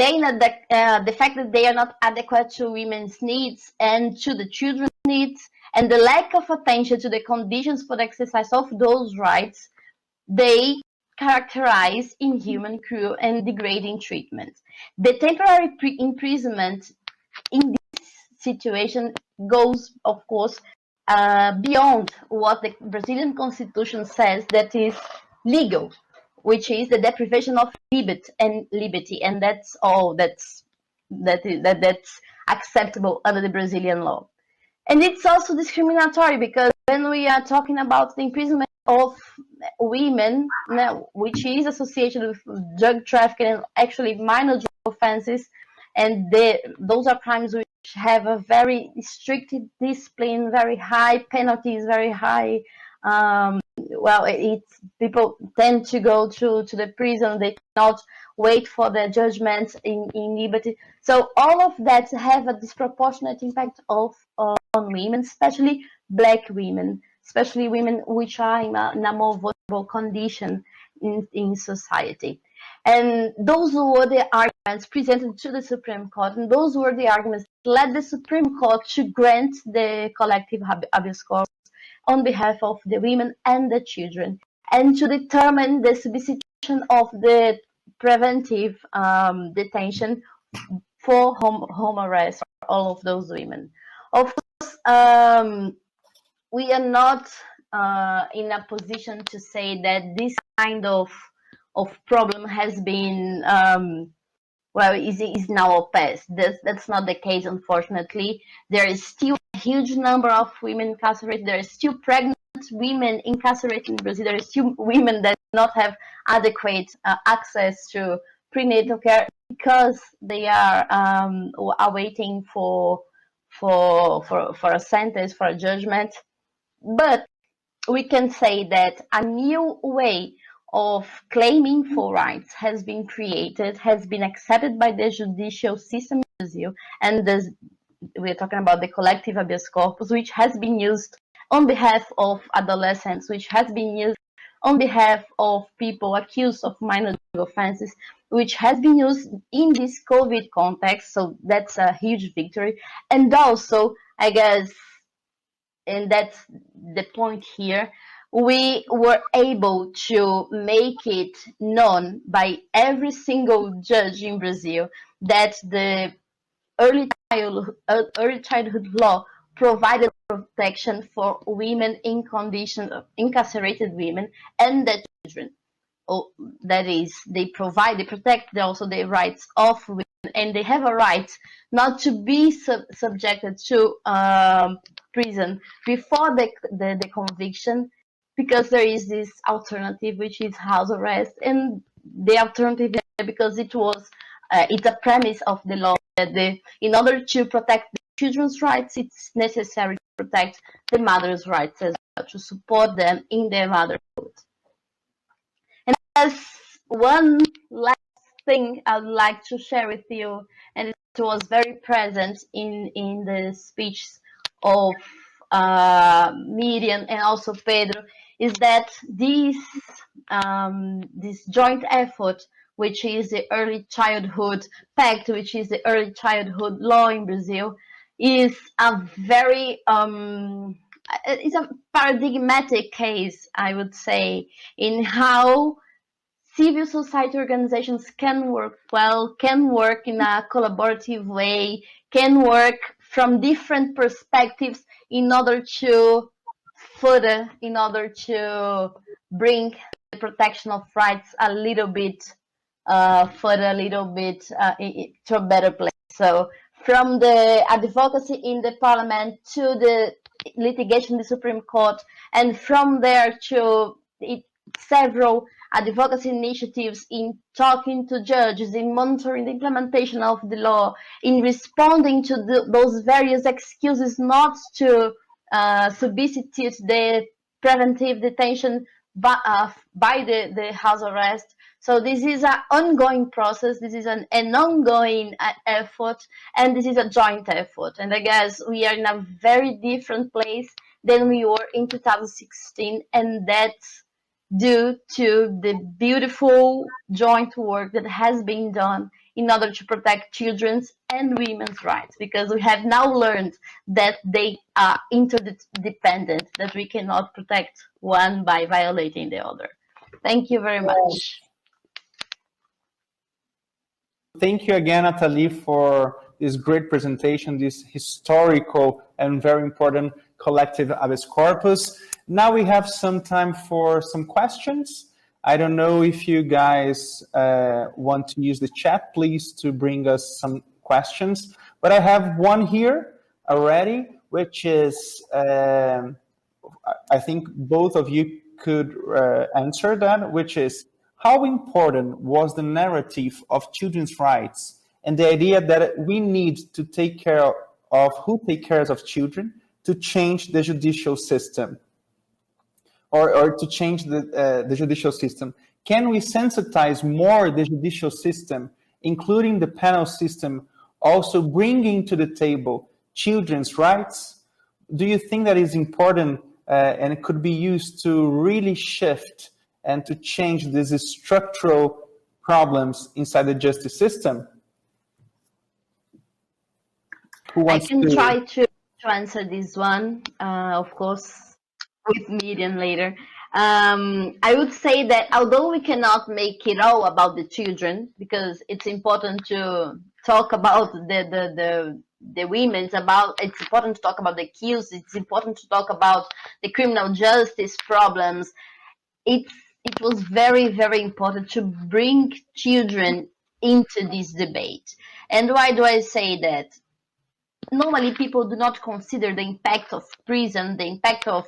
fact that they are not adequate to women's needs and to the children's needs, and the lack of attention to the conditions for the exercise of those rights, they characterize inhuman, cruel, and degrading treatment. The temporary imprisonment in this situation goes, of course, beyond what the Brazilian Constitution says that is legal, which is the deprivation of liberty, and that's all that's acceptable under the Brazilian law. And it's also discriminatory, because when we are talking about the imprisonment of women, which is associated with drug trafficking and actually minor drug offenses, and those are crimes which have a very strict discipline, very high penalties, very high. People tend to go to the prison. They cannot wait for the judgment in liberty. So all of that have a disproportionate impact on women, especially Black women, especially women which are in a more vulnerable condition in society. And those were the arguments presented to the Supreme Court, and those were the arguments that led the Supreme Court to grant the collective habeas corpus on behalf of the women and the children, and to determine the substitution of the preventive detention for home arrest for all of those women. Of course, we are not in a position to say that this kind of problem has been is now past. That's not the case, unfortunately. There is still a huge number of women incarcerated. There is still pregnant women incarcerated in Brazil. There are still women that do not have adequate access to prenatal care because they are waiting for a sentence, for a judgment. But we can say that a new way of claiming for rights has been created, has been accepted by the judicial system in Brazil, and we're talking about the collective habeas corpus, which has been used on behalf of adolescents, which has been used on behalf of people accused of minor offenses, which has been used in this COVID context. So that's a huge victory. And also, I guess, and that's the point here, we were able to make it known by every single judge in Brazil that the early childhood law provided protection for women in conditions of incarcerated women and their children. That is, they protect also the rights of women, and they have a right not to be subjected to prison before the conviction, because there is this alternative, which is house arrest. And the alternative, because it's a premise of the law that in order to protect the children's rights, it's necessary to protect the mother's rights as well, to support them in their motherhood. And as one last thing I'd like to share with you, and it was very present in the speech of Miriam and also Pedro, is that this joint effort, which is the Early Childhood Pact, which is the early childhood law in Brazil, is a very it's a paradigmatic case, I would say, in how civil society organizations can work well, can work in a collaborative way, can work from different perspectives in order to bring the protection of rights a little bit to a better place. So from the advocacy in the parliament to the litigation in the Supreme Court, and from there to several advocacy initiatives in talking to judges, in monitoring the implementation of the law, in responding to those various excuses not to substitute the preventive detention by the house arrest. So this is an ongoing process, this is an ongoing effort, and this is a joint effort. And I guess we are in a very different place than we were in 2016, and that's due to the beautiful joint work that has been done in order to protect children's and women's rights, because we have now learned that they are interdependent, that we cannot protect one by violating the other. Thank you very much. Thank you again, Nathalie, for this great presentation, this historical and very important collective habeas corpus. Now we have some time for some questions. I don't know if you guys want to use the chat, please, to bring us some questions. But I have one here already, which is, I think both of you could answer that, which is, how important was the narrative of children's rights and the idea that we need to take care of who take care of children to change the judicial system, or to change the judicial system? Can we sensitize more the judicial system, including the penal system, also bringing to the table children's rights? Do you think that is important and it could be used to really shift and to change these structural problems inside the justice system? I can try to answer this one, of course, with Miriam later. I would say that although we cannot make it all about the children, because it's important to talk about the women, it's important to talk about the accused, it's important to talk about the criminal justice problems. It was very, very important to bring children into this debate. And why do I say that? Normally, people do not consider the impact of prison, the impact of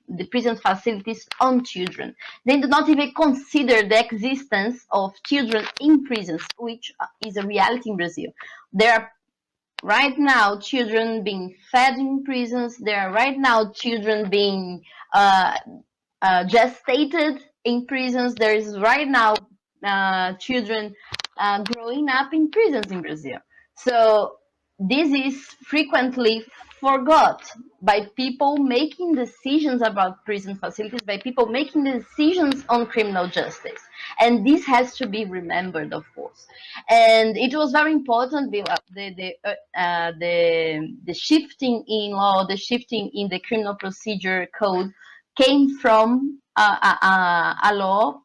the prison facilities on children. They do not even consider the existence of children in prisons, which is a reality in Brazil. There are right now children being fed in prisons. There are right now children being gestated in prisons. There is right now children growing up in prisons in Brazil. So this is frequently forgot by people making decisions about prison facilities, by people making decisions on criminal justice. And this has to be remembered, of course. And it was very important, the shifting in law, the shifting in the criminal procedure code came from a law,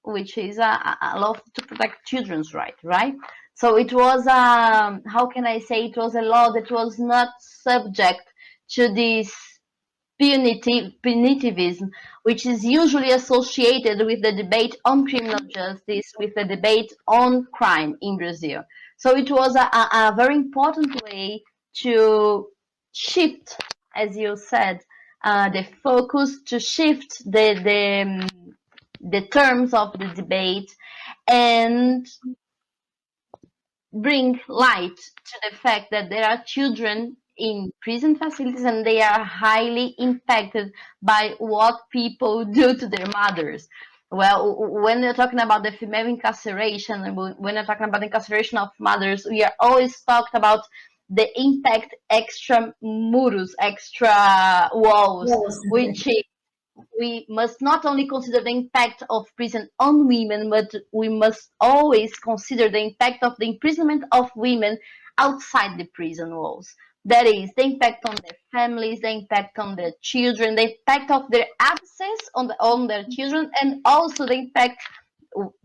which is a law to protect children's rights, right? So it was, how can I say, it was a law that was not subject to this punitivism, which is usually associated with the debate on criminal justice, with the debate on crime in Brazil. So it was a very important way to shift, as you said, the focus, to shift the terms of the debate and bring light to the fact that there are children in prison facilities and they are highly impacted by what people do to their mothers. Well, when we're talking about the female incarceration, and when we're talking about the incarceration of mothers, we are always talked about the impact extra muros, extra walls, which we must not only consider the impact of prison on women, but we must always consider the impact of the imprisonment of women outside the prison walls. That is, the impact on their families, the impact on their children, the impact of their access on their children, and also the impact,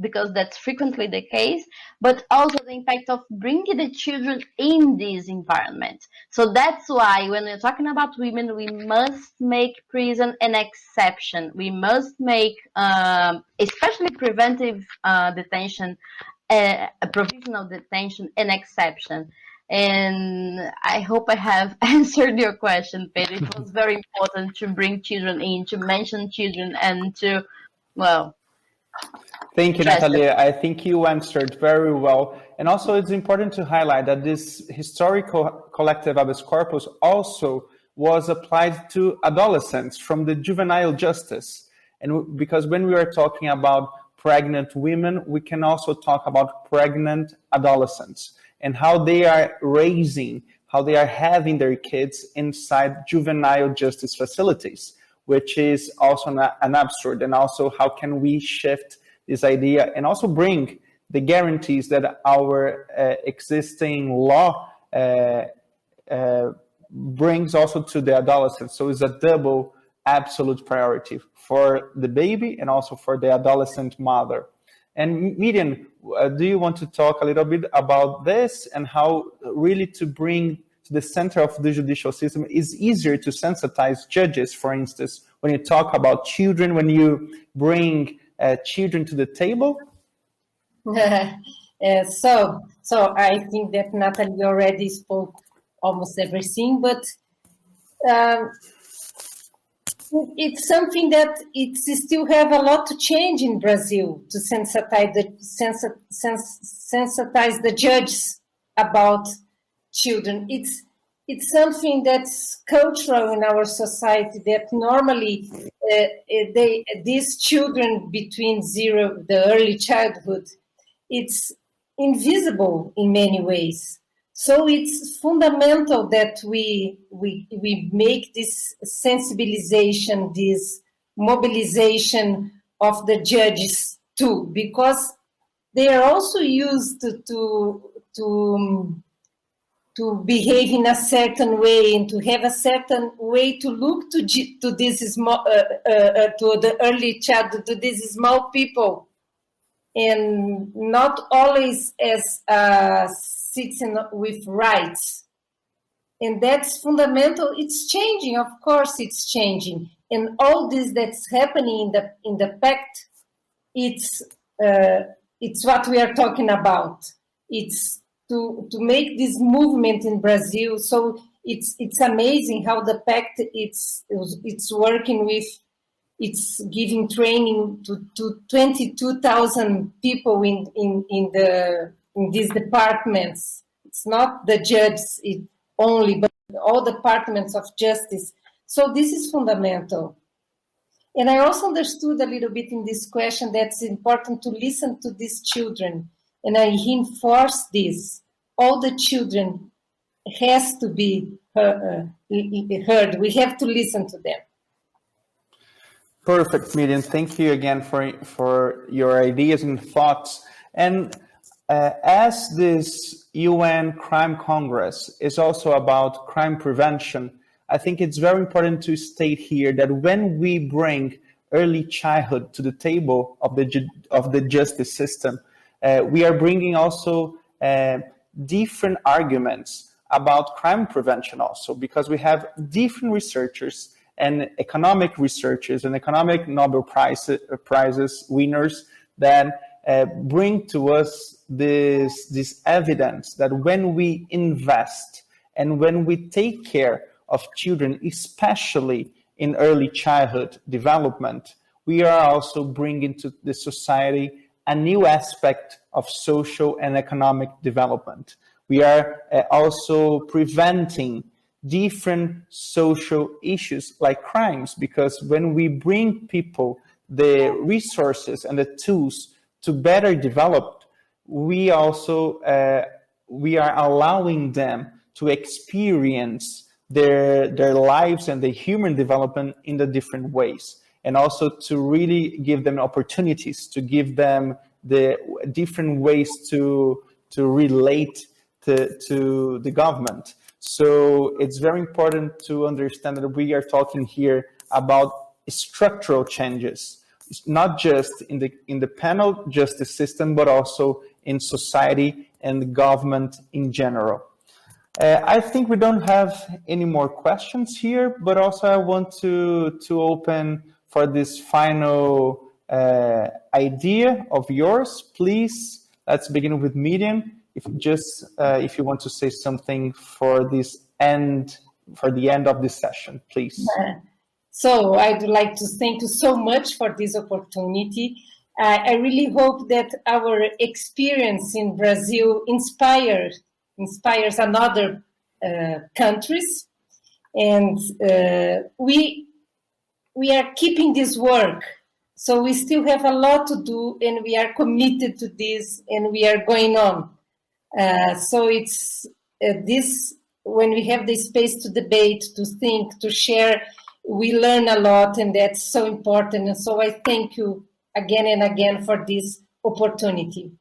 because that's frequently the case, but also the impact of bringing the children in this environment. So that's why when we're talking about women, we must make prison an exception. We must make, especially preventive detention, a provisional detention, an exception. And I hope I have answered your question, Pedro. It was very important to bring children in, to mention children, and to, well, thank you, Natalia. I think you answered very well. And also it's important to highlight that this historical collective habeas corpus also was applied to adolescents from the juvenile justice. And because when we are talking about pregnant women, we can also talk about pregnant adolescents and how they are raising, how they are having their kids inside juvenile justice facilities, which is also an absurd. And also how can we shift this idea and also bring the guarantees that our existing law brings also to the adolescents. So it's a double absolute priority for the baby and also for the adolescent mother. And Miriam, do you want to talk a little bit about this and how really to bring to the center of the judicial system is easier to sensitize judges, for instance, when you talk about children, when you bring children to the table? So I think that Natalie already spoke almost everything, but it's something that it still have a lot to change in Brazil to sensitize the judges about children. It's something that's cultural in our society, that normally these children between the early childhood, it's invisible in many ways. So it's fundamental that we make this sensibilization, this mobilization of the judges too, because they are also used to behave in a certain way and to have a certain way to look to this small, to the early childhood, to these small people, and not always as citizen with rights. And that's fundamental. It's changing, of course it's changing. And all this that's happening in the pact, it's what we are talking about. It's to make this movement in Brazil. So it's amazing how the pact it's working with. It's giving training to 22,000 people in these departments. It's not the judges only, but all departments of justice. So this is fundamental. And I also understood a little bit in this question that it's important to listen to these children. And I reinforce this. All the children has to be heard. We have to listen to them. Perfect, Miriam. Thank you again for your ideas and thoughts. And as this UN Crime Congress is also about crime prevention, I think it's very important to state here that when we bring early childhood to the table of the justice system, we are bringing also different arguments about crime prevention also, because we have different researchers and economic researchers and economic Nobel prizes winners that bring to us this evidence that when we invest and when we take care of children, especially in early childhood development, we are also bringing to the society a new aspect of social and economic development. We are also preventing different social issues like crimes, because when we bring people the resources and the tools to better develop, we also we are allowing them to experience their lives and the human development in the different ways, and also to really give them opportunities, to give them the different ways to relate to the government. So it's very important to understand that we are talking here about structural changes. It's not just in the penal justice system, but also in society and the government in general. I think we don't have any more questions here, but also I want to open for this final idea of yours. Please, let's begin with Median. If you want to say something for the end of this session, please. So I'd like to thank you so much for this opportunity. I really hope that our experience in Brazil inspires another countries, and we are keeping this work. So we still have a lot to do, and we are committed to this, and we are going on. So it's this, when we have the space to debate, to think, to share, we learn a lot, and that's so important. And so I thank you again and again for this opportunity.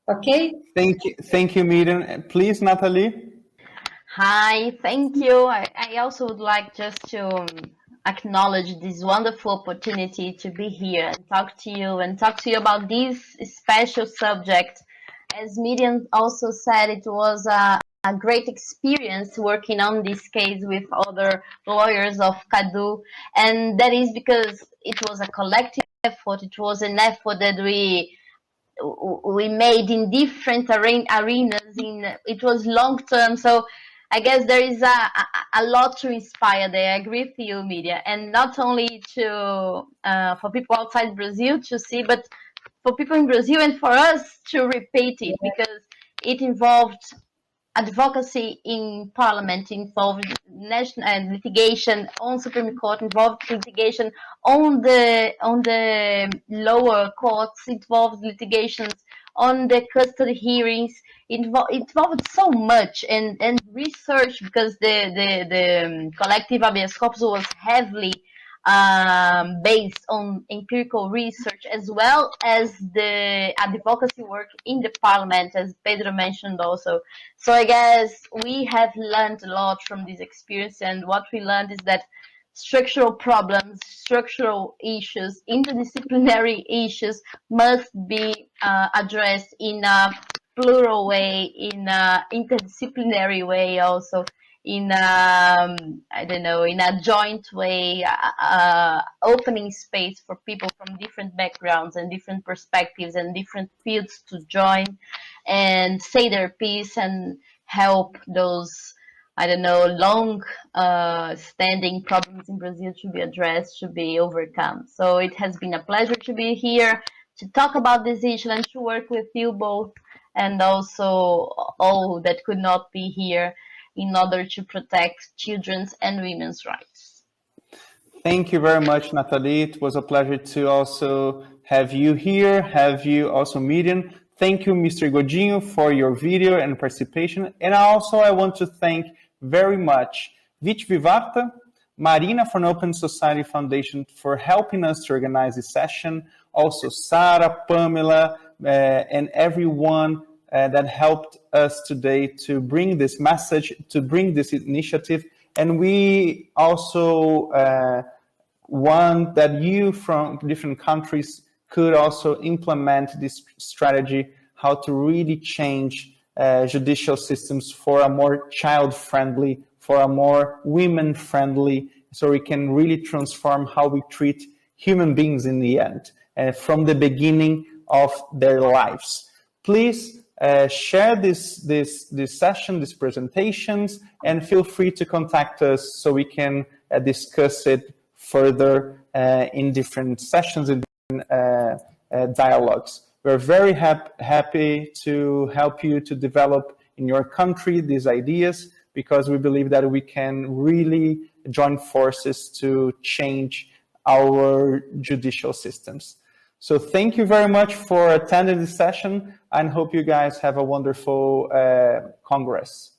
Okay? Thank you, Miriam. Please, Natalie. Hi, thank you. I also would like just to acknowledge this wonderful opportunity to be here and talk to you about this special subject. As Miriam also said, it was a great experience working on this case with other lawyers of CADU, and that is because it was a collective effort. It was an effort that we made in different arenas. It was long term, so I guess there is a lot to inspire there. I agree with you, Media, and not only to for people outside Brazil to see, but for people in Brazil and for us to repeat it, because it involved advocacy in parliament, involved national litigation on Supreme Court, involved litigation on the lower courts, involved litigations on the custody hearings. It involved so much, and research, because the collective habeas corpus was heavily based on empirical research, as well as the advocacy work in the parliament, as Pedro mentioned also. So I guess we have learned a lot from this experience, and what we learned is that structural problems, structural issues, interdisciplinary issues must be addressed in a plural way, in a interdisciplinary way also, in in a joint way, opening space for people from different backgrounds and different perspectives and different fields to join and say their piece and help those, long standing problems in Brazil to be addressed, to be overcome. So it has been a pleasure to be here to talk about this issue and to work with you both, and also all that could not be here, in order to protect children's and women's rights. Thank you very much, Natalie. It was a pleasure to also have you here, have you also, Miriam. Thank you, Mr. Godinho, for your video and participation. And also I want to thank very much Vich Vivarta, Marina from Open Society Foundation for helping us to organize this session. Also Sarah, Pamela, and everyone that helped us today to bring this message, to bring this initiative, And we also want that you from different countries could also implement this strategy, how to really change judicial systems for a more child-friendly, for a more women-friendly, so we can really transform how we treat human beings in the end, from the beginning of their lives. Please share this session, these presentations, and feel free to contact us so we can discuss it further in different sessions, in different dialogues. We're very happy to help you to develop in your country these ideas, because we believe that we can really join forces to change our judicial systems. So thank you very much for attending this session, and hope you guys have a wonderful Congress.